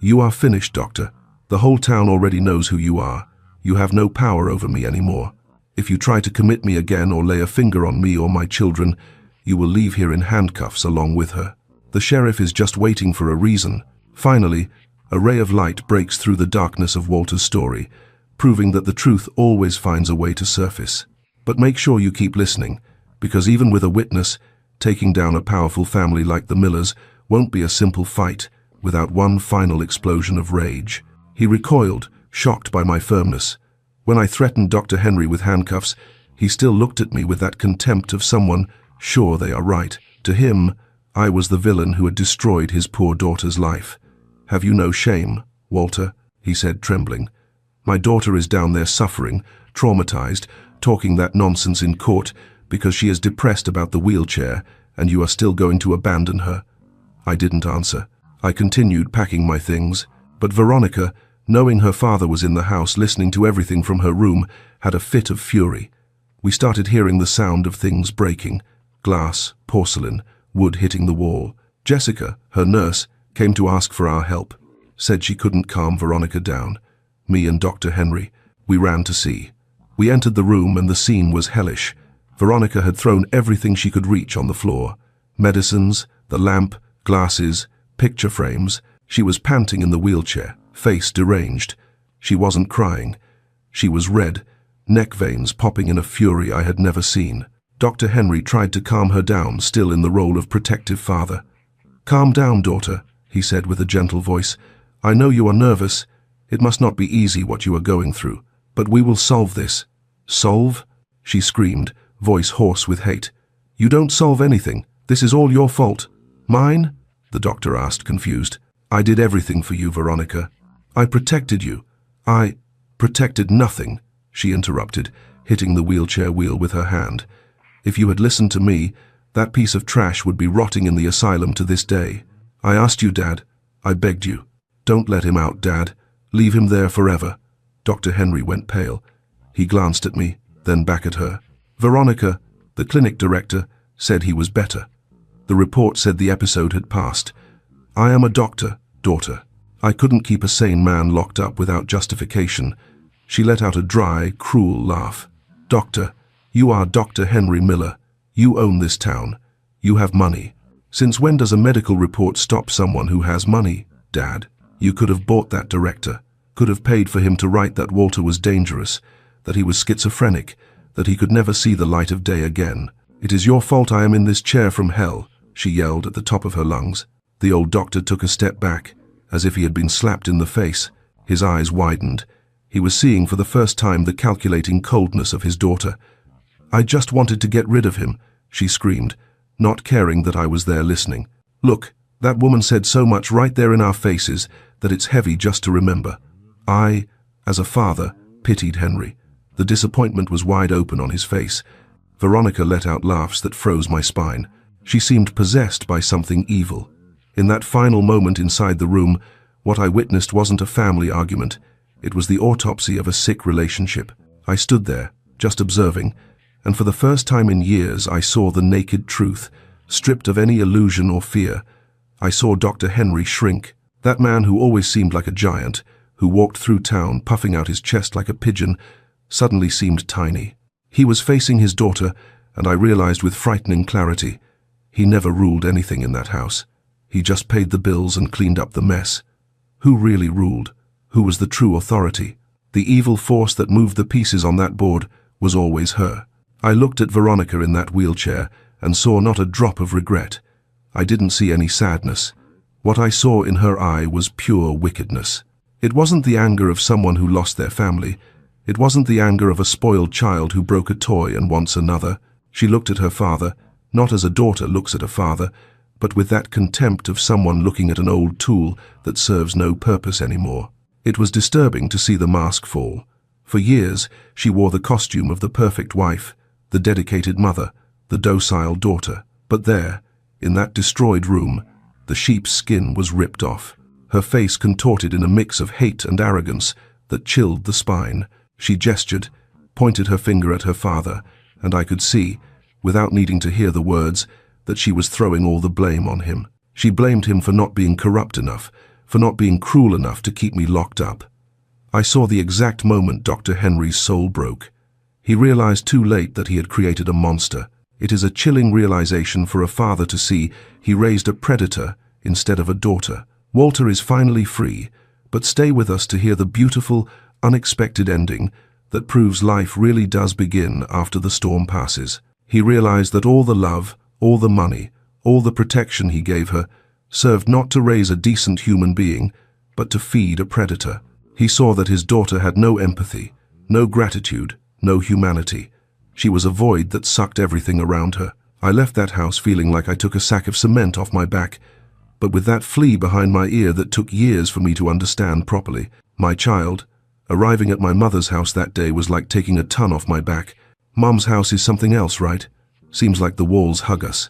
"You are finished, Doctor. The whole town already knows who you are. You have no power over me anymore. If you try to commit me again or lay a finger on me or my children, you will leave here in handcuffs along with her. The sheriff is just waiting for a reason." Finally, a ray of light breaks through the darkness of Walter's story, proving that the truth always finds a way to surface. But make sure you keep listening, because even with a witness, taking down a powerful family like the Millers won't be a simple fight without one final explosion of rage. He recoiled, shocked by my firmness. When I threatened Dr. Henry with handcuffs, he still looked at me with that contempt of someone sure they are right. To him, I was the villain who had destroyed his poor daughter's life. "Have you no shame, Walter?" he said, trembling. "My daughter is down there suffering, traumatized, talking that nonsense in court because she is depressed about the wheelchair, and you are still going to abandon her." I didn't answer. I continued packing my things, but Veronica, knowing her father was in the house listening to everything from her room, had a fit of fury. We started hearing the sound of things breaking, glass, porcelain, wood hitting the wall. Jessica, her nurse, came to ask for our help, said she couldn't calm Veronica down. Me and Dr. Henry, we ran to see. We entered the room and the scene was hellish. Veronica had thrown everything she could reach on the floor. Medicines, the lamp, glasses, picture frames. She was panting in the wheelchair, face deranged. She wasn't crying. She was red, neck veins popping in a fury I had never seen. Dr. Henry tried to calm her down, still in the role of protective father. "Calm down, daughter," he said with a gentle voice. "I know you are nervous. It must not be easy what you are going through, but we will solve this." "Solve?" she screamed, voice hoarse with hate. "You don't solve anything. This is all your fault." "Mine?" the doctor asked, confused. "I did everything for you, Veronica. I protected you." "I protected nothing," she interrupted, hitting the wheelchair wheel with her hand. "If you had listened to me, that piece of trash would be rotting in the asylum to this day. I asked you, Dad. I begged you. Don't let him out, Dad. Leave him there forever." Dr. Henry went pale. He glanced at me, then back at her. Veronica, the clinic director, said he was better. The report said the episode had passed. "I am a doctor, daughter. I couldn't keep a sane man locked up without justification." She let out a dry, cruel laugh. "Doctor, you are Dr. Henry Miller. You own this town. You have money. Since when does a medical report stop someone who has money, Dad? You could have bought that director, could have paid for him to write that Walter was dangerous, that he was schizophrenic, that he could never see the light of day again. It is your fault I am in this chair from hell," she yelled at the top of her lungs. The old doctor took a step back, as if he had been slapped in the face. His eyes widened. He was seeing for the first time the calculating coldness of his daughter. "I just wanted to get rid of him," she screamed, not caring that I was there listening. "Look, that woman said so much right there in our faces that it's heavy just to remember." I, as a father, pitied Henry. The disappointment was wide open on his face. Veronica let out laughs that froze my spine. She seemed possessed by something evil. In that final moment inside the room, what I witnessed wasn't a family argument. It was the autopsy of a sick relationship. I stood there, just observing, and for the first time in years I saw the naked truth, stripped of any illusion or fear. I saw Dr. Henry shrink. That man who always seemed like a giant, who walked through town puffing out his chest like a pigeon, suddenly seemed tiny. He was facing his daughter, and I realized with frightening clarity, he never ruled anything in that house. He just paid the bills and cleaned up the mess. Who really ruled? Who was the true authority? The evil force that moved the pieces on that board was always her. I looked at Veronica in that wheelchair and saw not a drop of regret. I didn't see any sadness. What I saw in her eye was pure wickedness. It wasn't the anger of someone who lost their family. It wasn't the anger of a spoiled child who broke a toy and wants another. She looked at her father, not as a daughter looks at a father, but with that contempt of someone looking at an old tool that serves no purpose anymore. It was disturbing to see the mask fall. For years, she wore the costume of the perfect wife, the dedicated mother, the docile daughter. But there, in that destroyed room, the sheep's skin was ripped off. Her face contorted in a mix of hate and arrogance that chilled the spine. She gestured, pointed her finger at her father, and I could see, without needing to hear the words, that she was throwing all the blame on him. She blamed him for not being corrupt enough, for not being cruel enough to keep me locked up. I saw the exact moment Dr. Henry's soul broke. He realized too late that he had created a monster. It is a chilling realization for a father to see he raised a predator instead of a daughter. Walter is finally free, but stay with us to hear the beautiful, unexpected ending that proves life really does begin after the storm passes. He realized that all the love, all the money, all the protection he gave her served not to raise a decent human being, but to feed a predator. He saw that his daughter had no empathy, no gratitude, no humanity. She was a void that sucked everything around her. I left that house feeling like I took a sack of cement off my back, but with that flea behind my ear that took years for me to understand properly. My child, arriving at my mother's house that day was like taking a ton off my back. Mom's house is something else, right? Seems like the walls hug us.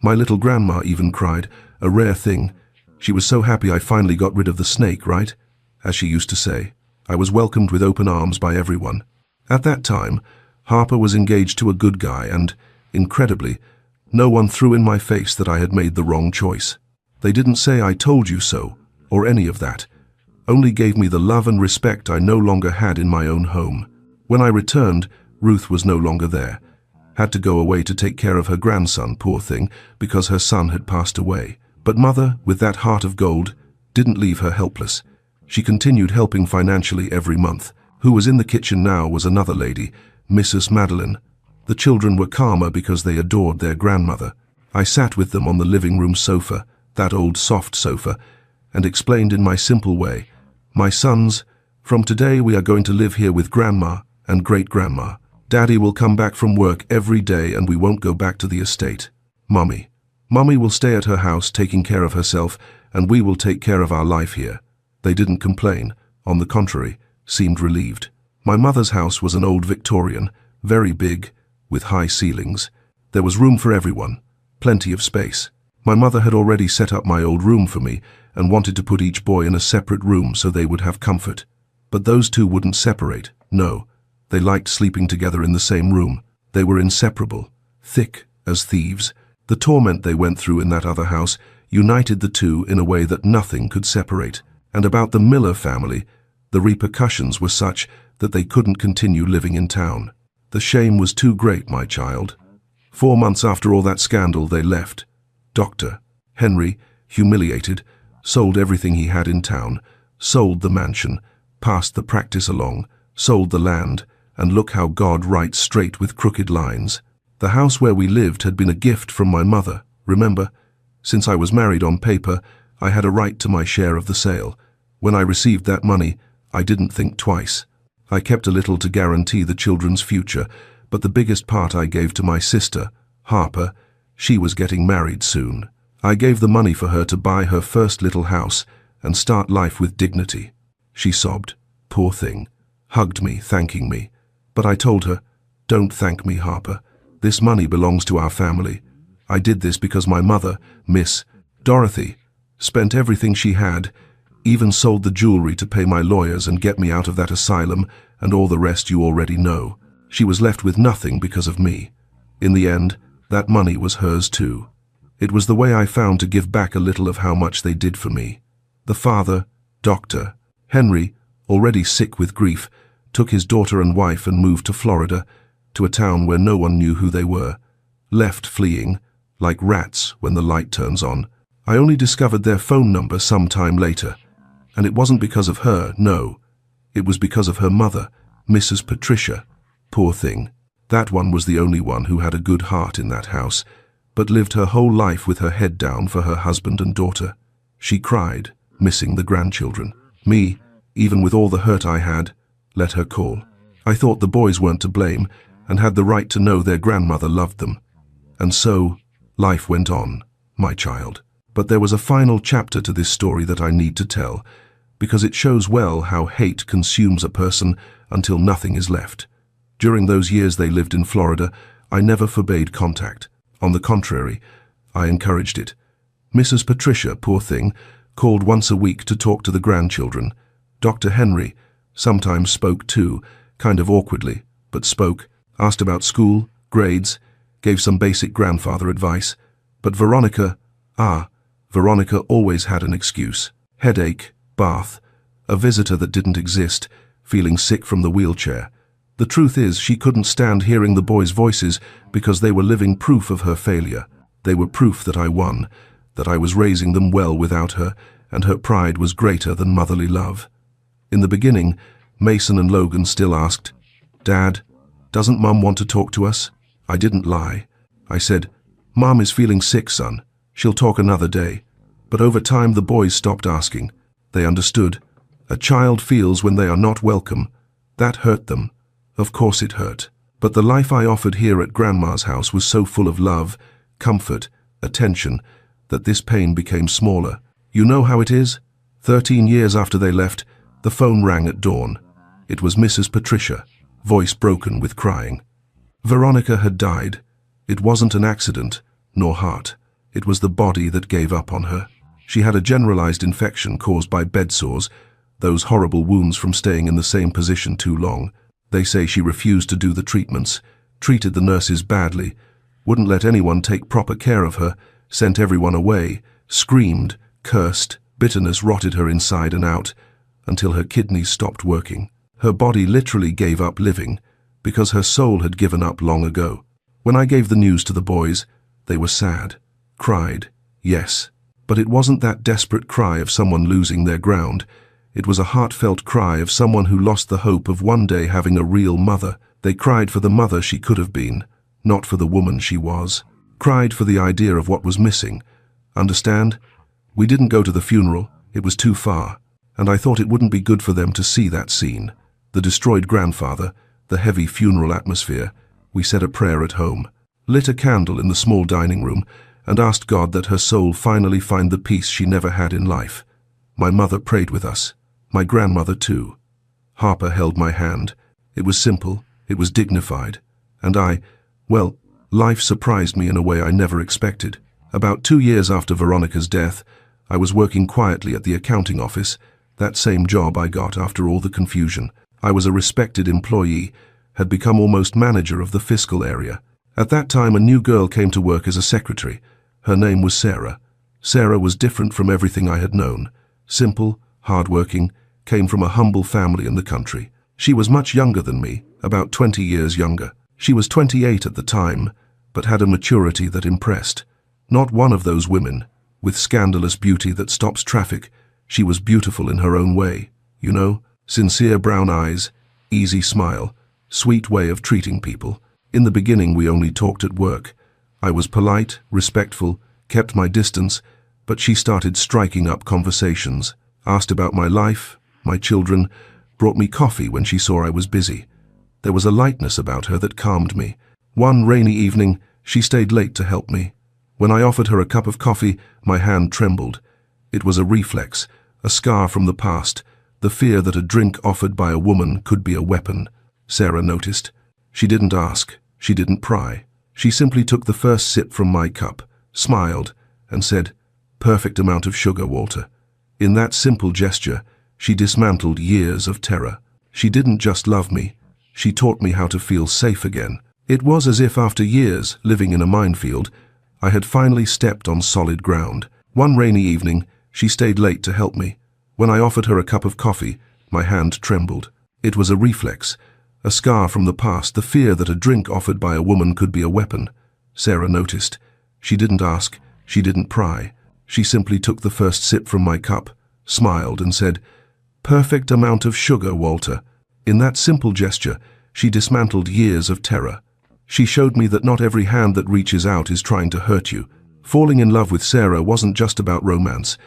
My little grandma even cried, a rare thing. She was so happy I finally got rid of the snake, right? As she used to say. I was welcomed with open arms by everyone. At that time, Harper was engaged to a good guy and, incredibly, no one threw in my face that I had made the wrong choice. They didn't say I told you so, or any of that. Only gave me the love and respect I no longer had in my own home. When I returned, Ruth was no longer there. Had to go away to take care of her grandson, poor thing, because her son had passed away. But Mother, with that heart of gold, didn't leave her helpless. She continued helping financially every month. Who was in the kitchen now was another lady, Mrs. Madeline. The children were calmer because they adored their grandmother. I sat with them on the living room sofa, that old soft sofa, and explained in my simple way, "My sons, from today we are going to live here with Grandma and Great-Grandma. Daddy will come back from work every day and we won't go back to the estate. Mommy will stay at her house taking care of herself and we will take care of our life here." They didn't complain, on the contrary, seemed relieved. My mother's house was an old Victorian, very big, with high ceilings. There was room for everyone, plenty of space. My mother had already set up my old room for me and wanted to put each boy in a separate room so they would have comfort. But those two wouldn't separate, no. They liked sleeping together in the same room. They were inseparable, thick as thieves. The torment they went through in that other house united the two in a way that nothing could separate. And about the Miller family, the repercussions were such that they couldn't continue living in town. The shame was too great, my child. 4 months after all that scandal, they left. Dr. Henry, humiliated, sold everything he had in town, sold the mansion, passed the practice along, sold the land, and look how God writes straight with crooked lines. The house where we lived had been a gift from my mother, remember? Since I was married on paper, I had a right to my share of the sale. When I received that money, I didn't think twice. I kept a little to guarantee the children's future, but the biggest part I gave to my sister, Harper. She was getting married soon. I gave the money for her to buy her first little house and start life with dignity. She sobbed, poor thing, hugged me, thanking me. But I told her, "Don't thank me, Harper. This money belongs to our family. I did this because my mother, Miss Dorothy, spent everything she had, Even sold the jewelry to pay my lawyers and get me out of that asylum, and all the rest you already know. She was left with nothing because of me. In the end, that money was hers too. It was the way I found to give back a little of how much they did for me. The father, Dr. Henry, already sick with grief, took his daughter and wife and moved to Florida, to a town where no one knew who they were, left fleeing, like rats when the light turns on. I only discovered their phone number some time later, and it wasn't because of her, no. It was because of her mother, Mrs. Patricia. Poor thing. That one was the only one who had a good heart in that house, but lived her whole life with her head down for her husband and daughter. She cried, missing the grandchildren. Me, even with all the hurt I had, let her call. I thought the boys weren't to blame and had the right to know their grandmother loved them. And so, life went on, my child. But there was a final chapter to this story that I need to tell, because it shows well how hate consumes a person until nothing is left. During those years they lived in Florida, I never forbade contact. On the contrary, I encouraged it. Mrs. Patricia, poor thing, called once a week to talk to the grandchildren. Dr. Henry sometimes spoke too, kind of awkwardly, but spoke, asked about school, grades, gave some basic grandfather advice. But Veronica always had an excuse. Headache, bath, a visitor that didn't exist, feeling sick from the wheelchair. The truth is, she couldn't stand hearing the boys' voices because they were living proof of her failure. They were proof that I won, that I was raising them well without her, and her pride was greater than motherly love. In the beginning, Mason and Logan still asked, "Dad, doesn't Mum want to talk to us?" I didn't lie. I said, "Mum is feeling sick, son. She'll talk another day." But over time the boys stopped asking. They understood. A child feels when they are not welcome. That hurt them. Of course it hurt. But the life I offered here at Grandma's house was so full of love, comfort, attention, that this pain became smaller. You know how it is? 13 years after they left, the phone rang at dawn. It was Mrs. Patricia, voice broken with crying. Veronica had died. It wasn't an accident, nor heart. It was the body that gave up on her. She had a generalized infection caused by bed sores, those horrible wounds from staying in the same position too long. They say she refused to do the treatments, treated the nurses badly, wouldn't let anyone take proper care of her, sent everyone away, screamed, cursed, bitterness rotted her inside and out, until her kidneys stopped working. Her body literally gave up living, because her soul had given up long ago. When I gave the news to the boys, they were sad, cried, yes. But it wasn't that desperate cry of someone losing their ground. It was a heartfelt cry of someone who lost the hope of one day having a real mother. They cried for the mother she could have been, not for the woman she was. Cried for the idea of what was missing. Understand? We didn't go to the funeral. It was too far. And I thought it wouldn't be good for them to see that scene. The destroyed grandfather, the heavy funeral atmosphere. We said a prayer at home, lit a candle in the small dining room, and asked God that her soul finally find the peace she never had in life. My mother prayed with us. My grandmother too. Harper held my hand. It was simple, it was dignified. And life surprised me in a way I never expected. About 2 years after Veronica's death, I was working quietly at the accounting office, that same job I got after all the confusion. I was a respected employee, had become almost manager of the fiscal area. At that time, a new girl came to work as a secretary. Her name was Sarah. Sarah was different from everything I had known. Simple, hardworking, came from a humble family in the country. She was much younger than me, about 20 years younger. She was 28 at the time, but had a maturity that impressed. Not one of those women, with scandalous beauty that stops traffic. She was beautiful in her own way, you know, sincere brown eyes, easy smile, sweet way of treating people. In the beginning we only talked at work. I was polite, respectful, kept my distance, but she started striking up conversations, asked about my life, my children, brought me coffee when she saw I was busy. There was a lightness about her that calmed me. One rainy evening, she stayed late to help me. When I offered her a cup of coffee, my hand trembled. It was a reflex, a scar from the past, the fear that a drink offered by a woman could be a weapon. Sarah noticed. She didn't ask, she didn't pry. She simply took the first sip from my cup, smiled, and said, "Perfect amount of sugar, Walter." In that simple gesture, she dismantled years of terror. She didn't just love me, she taught me how to feel safe again. It was as if after years living in a minefield, I had finally stepped on solid ground. One rainy evening, she stayed late to help me. When I offered her a cup of coffee, my hand trembled. It was a reflex, a scar from the past, the fear that a drink offered by a woman could be a weapon. Sarah noticed. She didn't ask, she didn't pry. She simply took the first sip from my cup, smiled and said, "Perfect amount of sugar, Walter." In that simple gesture, she dismantled years of terror. She showed me that not every hand that reaches out is trying to hurt you. Falling in love with Sarah wasn't just about romance.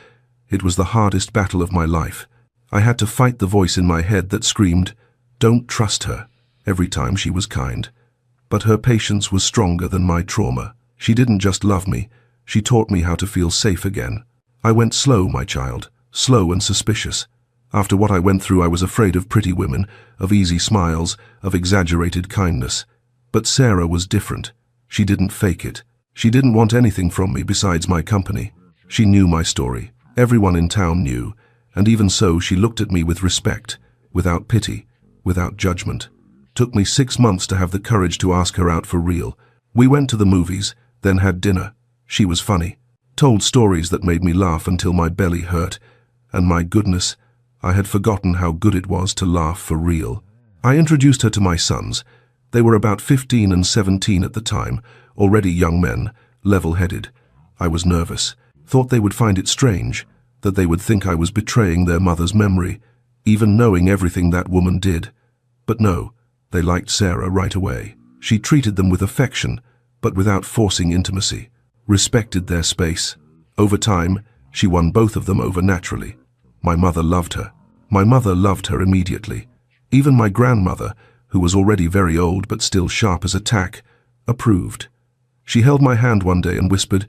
It was the hardest battle of my life. I had to fight the voice in my head that screamed, "Don't trust her," every time she was kind. But her patience was stronger than my trauma. She didn't just love me, she taught me how to feel safe again. I went slow, my child, slow and suspicious. After what I went through, I was afraid of pretty women, of easy smiles, of exaggerated kindness. But Sarah was different. She didn't fake it. She didn't want anything from me besides my company. She knew my story. Everyone in town knew, and even so she looked at me with respect, without pity, without judgment. Took me 6 months to have the courage to ask her out for real. We went to the movies, then had dinner. She was funny. Told stories that made me laugh until my belly hurt. And my goodness, I had forgotten how good it was to laugh for real. I introduced her to my sons. They were about 15 and 17 at the time, already young men, level-headed. I was nervous. Thought they would find it strange, that they would think I was betraying their mother's memory, even knowing everything that woman did. But no, they liked Sarah right away. She treated them with affection, but without forcing intimacy. Respected their space. Over time, she won both of them over naturally. My mother loved her. My mother loved her immediately. Even my grandmother, who was already very old but still sharp as a tack, approved. She held my hand one day and whispered,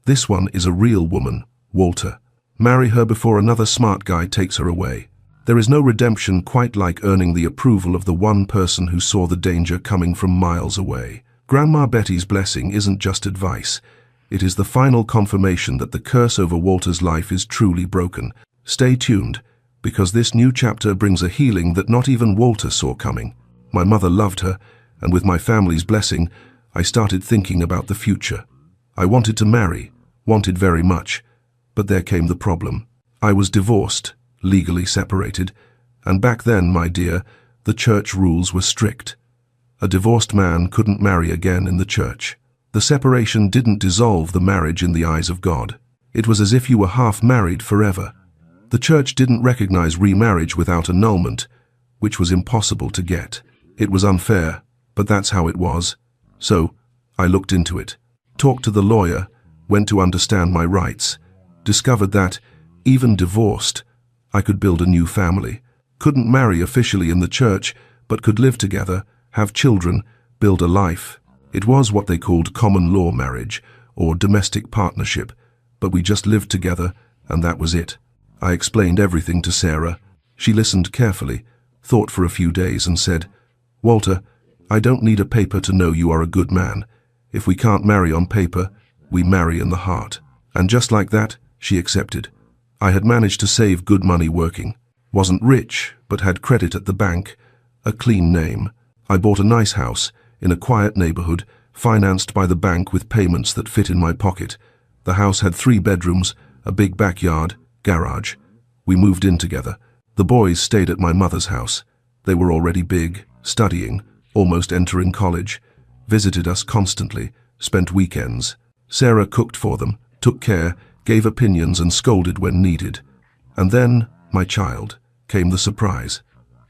"This one is a real woman, Walter. Marry her before another smart guy takes her away." There is no redemption quite like earning the approval of the one person who saw the danger coming from miles away. Grandma Betty's blessing isn't just advice. It is the final confirmation that the curse over Walter's life is truly broken. Stay tuned, because this new chapter brings a healing that not even Walter saw coming. My mother loved her, and with my family's blessing, I started thinking about the future. I wanted to marry, wanted very much, but there came the problem. I was divorced, legally separated, and back then, my dear, the church rules were strict. A divorced man couldn't marry again in the church. The separation didn't dissolve the marriage in the eyes of God. It was as if you were half married forever. The church didn't recognize remarriage without annulment, which was impossible to get. It was unfair, but that's how it was. So, I looked into it, talked to the lawyer, went to understand my rights, discovered that, even divorced, I could build a new family. Couldn't marry officially in the church, but could live together, have children, build a life. It was what they called common law marriage, or domestic partnership, but we just lived together, and that was it. I explained everything to Sarah. She listened carefully, thought for a few days and said, "Walter, I don't need a paper to know you are a good man. If we can't marry on paper, we marry in the heart." And just like that, she accepted. I had managed to save good money working. Wasn't rich, but had credit at the bank, a clean name. I bought a nice house in a quiet neighborhood, financed by the bank with payments that fit in my pocket. The house had 3 bedrooms, a big backyard, garage. We moved in together. The boys stayed at my mother's house. They were already big, studying, almost entering college, visited us constantly, spent weekends. Sarah cooked for them, took care, gave opinions and scolded when needed. And then, my child, came the surprise.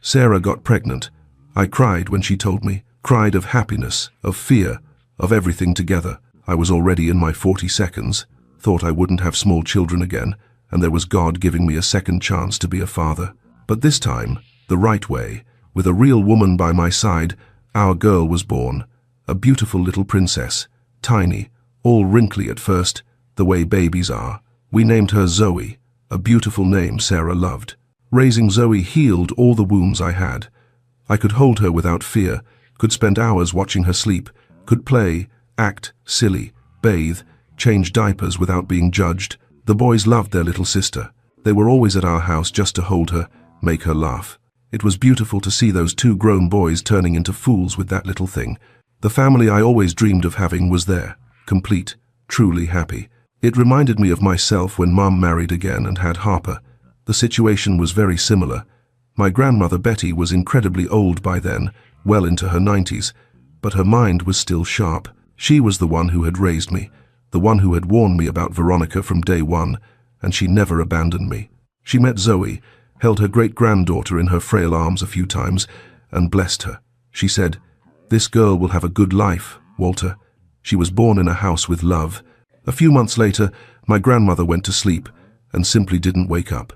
Sarah got pregnant. I cried when she told me, cried of happiness, of fear, of everything together. I was already in my 42nd, thought I wouldn't have small children again, and there was God giving me a second chance to be a father. But this time, the right way, with a real woman by my side, our girl was born. A beautiful little princess, tiny, all wrinkly at first, the way babies are. We named her Zoe, a beautiful name Sarah loved. Raising Zoe healed all the wounds I had. I could hold her without fear, could spend hours watching her sleep, could play, act silly, bathe, change diapers without being judged. The boys loved their little sister. They were always at our house just to hold her, make her laugh. It was beautiful to see those two grown boys turning into fools with that little thing. The family I always dreamed of having was there, complete, truly happy. It reminded me of myself when Mum married again and had Harper. The situation was very similar. My grandmother Betty was incredibly old by then, well into her 90s, but her mind was still sharp. She was the one who had raised me, the one who had warned me about Veronica from day one, and she never abandoned me. She met Zoe, held her great-granddaughter in her frail arms a few times, and blessed her. She said, "This girl will have a good life, Walter." She was born in a house with love. A few months later, my grandmother went to sleep and simply didn't wake up.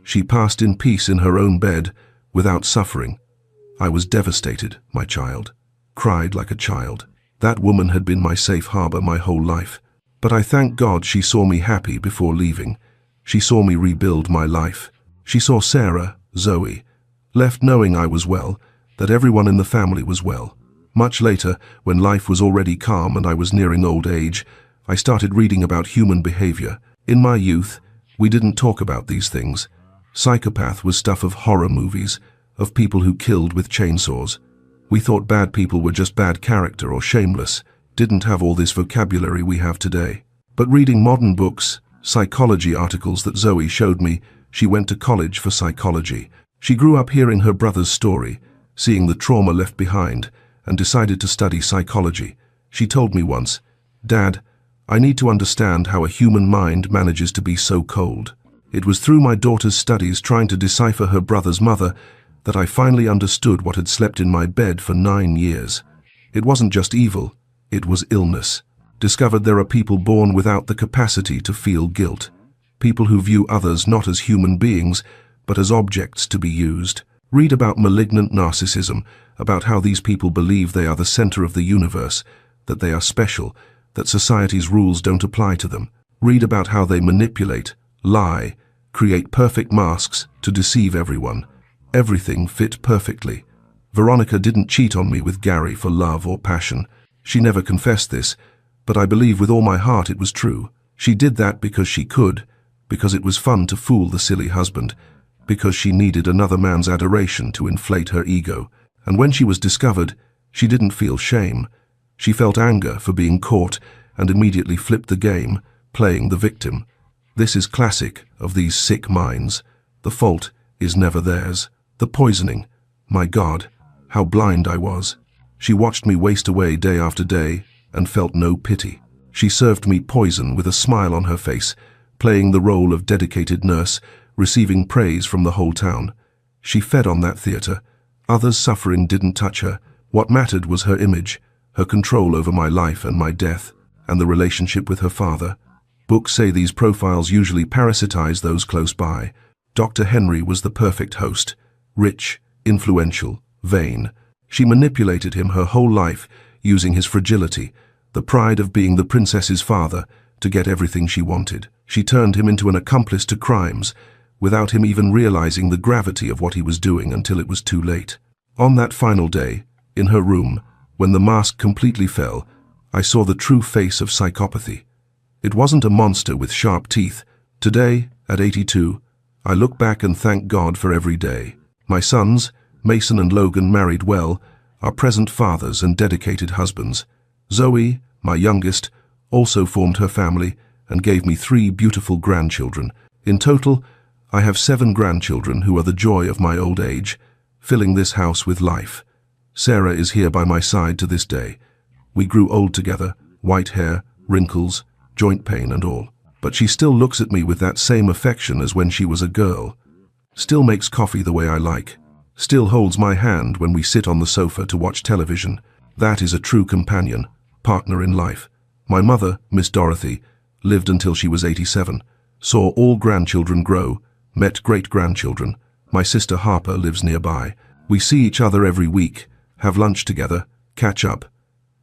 She passed in peace in her own bed, without suffering. I was devastated, my child. Cried like a child. That woman had been my safe harbor my whole life. But I thank God she saw me happy before leaving. She saw me rebuild my life. She saw Sarah, Zoe, left knowing I was well, that everyone in the family was well. Much later, when life was already calm and I was nearing old age, I started reading about human behavior. In my youth, we didn't talk about these things. Psychopath was stuff of horror movies, of people who killed with chainsaws. We thought bad people were just bad character or shameless, didn't have all this vocabulary we have today. But reading modern books, psychology articles that Zoe showed me, she went to college for psychology. She grew up hearing her brother's story, seeing the trauma left behind, and decided to study psychology. She told me once, "Dad, I need to understand how a human mind manages to be so cold." It was through my daughter's studies trying to decipher her brother's mother that I finally understood what had slept in my bed for 9 years. It wasn't just evil, it was illness. Discovered there are people born without the capacity to feel guilt. People who view others not as human beings, but as objects to be used. Read about malignant narcissism, about how these people believe they are the center of the universe, that they are special, that society's rules don't apply to them. Read about how they manipulate, lie, create perfect masks to deceive everyone. Everything fit perfectly. Veronica didn't cheat on me with Gary for love or passion. She never confessed this, but I believe with all my heart it was true. She did that because she could, because it was fun to fool the silly husband, because she needed another man's adoration to inflate her ego. And when she was discovered, she didn't feel shame. She felt anger for being caught and immediately flipped the game, playing the victim. This is classic of these sick minds. The fault is never theirs. The poisoning. My God, how blind I was. She watched me waste away day after day and felt no pity. She served me poison with a smile on her face, playing the role of dedicated nurse, receiving praise from the whole town. She fed on that theater. Others' suffering didn't touch her. What mattered was her image, her control over my life and my death, and the relationship with her father. Books say these profiles usually parasitize those close by. Dr. Henry was the perfect host. Rich, influential, vain. She manipulated him her whole life, using his fragility, the pride of being the princess's father, to get everything she wanted. She turned him into an accomplice to crimes, without him even realizing the gravity of what he was doing until it was too late. On that final day, in her room, when the mask completely fell, I saw the true face of psychopathy. It wasn't a monster with sharp teeth. Today, at 82, I look back and thank God for every day. My sons, Mason and Logan, married well, are present fathers and dedicated husbands. Zoe, my youngest, also formed her family and gave me 3 beautiful grandchildren. In total, I have 7 grandchildren who are the joy of my old age, filling this house with life. Sarah is here by my side to this day. We grew old together, white hair, wrinkles, joint pain and all. But she still looks at me with that same affection as when she was a girl. Still makes coffee the way I like. Still holds my hand when we sit on the sofa to watch television. That is a true companion, partner in life. My mother, Miss Dorothy, lived until she was 87, saw all grandchildren grow, met great-grandchildren. My sister Harper lives nearby. We see each other every week, have lunch together, catch up.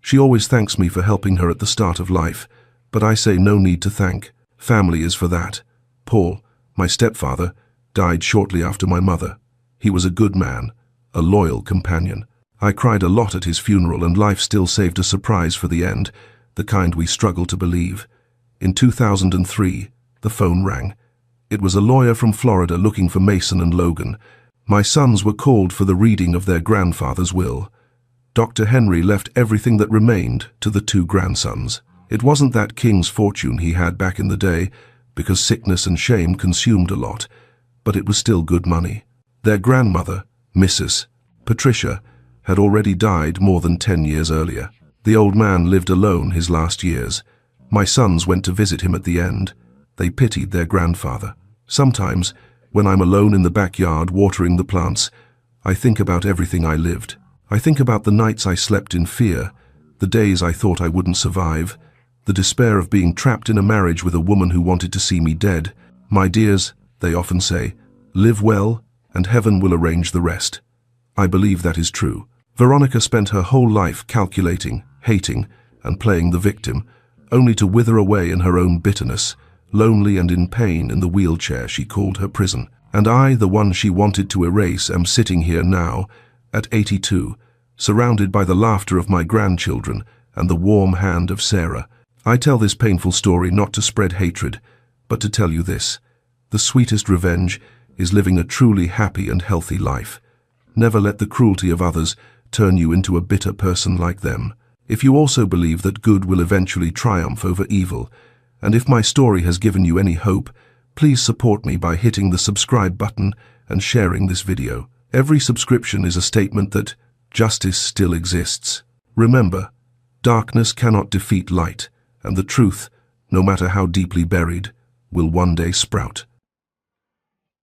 She always thanks me for helping her at the start of life, but I say no need to thank. Family is for that. Paul, my stepfather, died shortly after my mother. He was a good man, a loyal companion. I cried a lot at his funeral, and life still saved a surprise for the end, the kind we struggle to believe. In 2003, the phone rang. It was a lawyer from Florida looking for Mason and Logan. My sons were called for the reading of their grandfather's will. Dr. Henry left everything that remained to the two grandsons. It wasn't that king's fortune he had back in the day, because sickness and shame consumed a lot, but it was still good money. Their grandmother, Mrs. Patricia, had already died more than 10 years earlier. The old man lived alone his last years. My sons went to visit him at the end. They pitied their grandfather. Sometimes, when I'm alone in the backyard watering the plants, I think about everything I lived. I think about the nights I slept in fear, the days I thought I wouldn't survive, the despair of being trapped in a marriage with a woman who wanted to see me dead. My dears, they often say, live well, and heaven will arrange the rest. I believe that is true. Veronica spent her whole life calculating, hating, and playing the victim, only to wither away in her own bitterness, lonely and in pain in the wheelchair she called her prison. And I, the one she wanted to erase, am sitting here now, at 82, surrounded by the laughter of my grandchildren and the warm hand of Sarah. I tell this painful story not to spread hatred, but to tell you this. The sweetest revenge is living a truly happy and healthy life. Never let the cruelty of others turn you into a bitter person like them. If you also believe that good will eventually triumph over evil, and if my story has given you any hope, please support me by hitting the subscribe button and sharing this video. Every subscription is a statement that justice still exists. Remember, darkness cannot defeat light, and the truth, no matter how deeply buried, will one day sprout.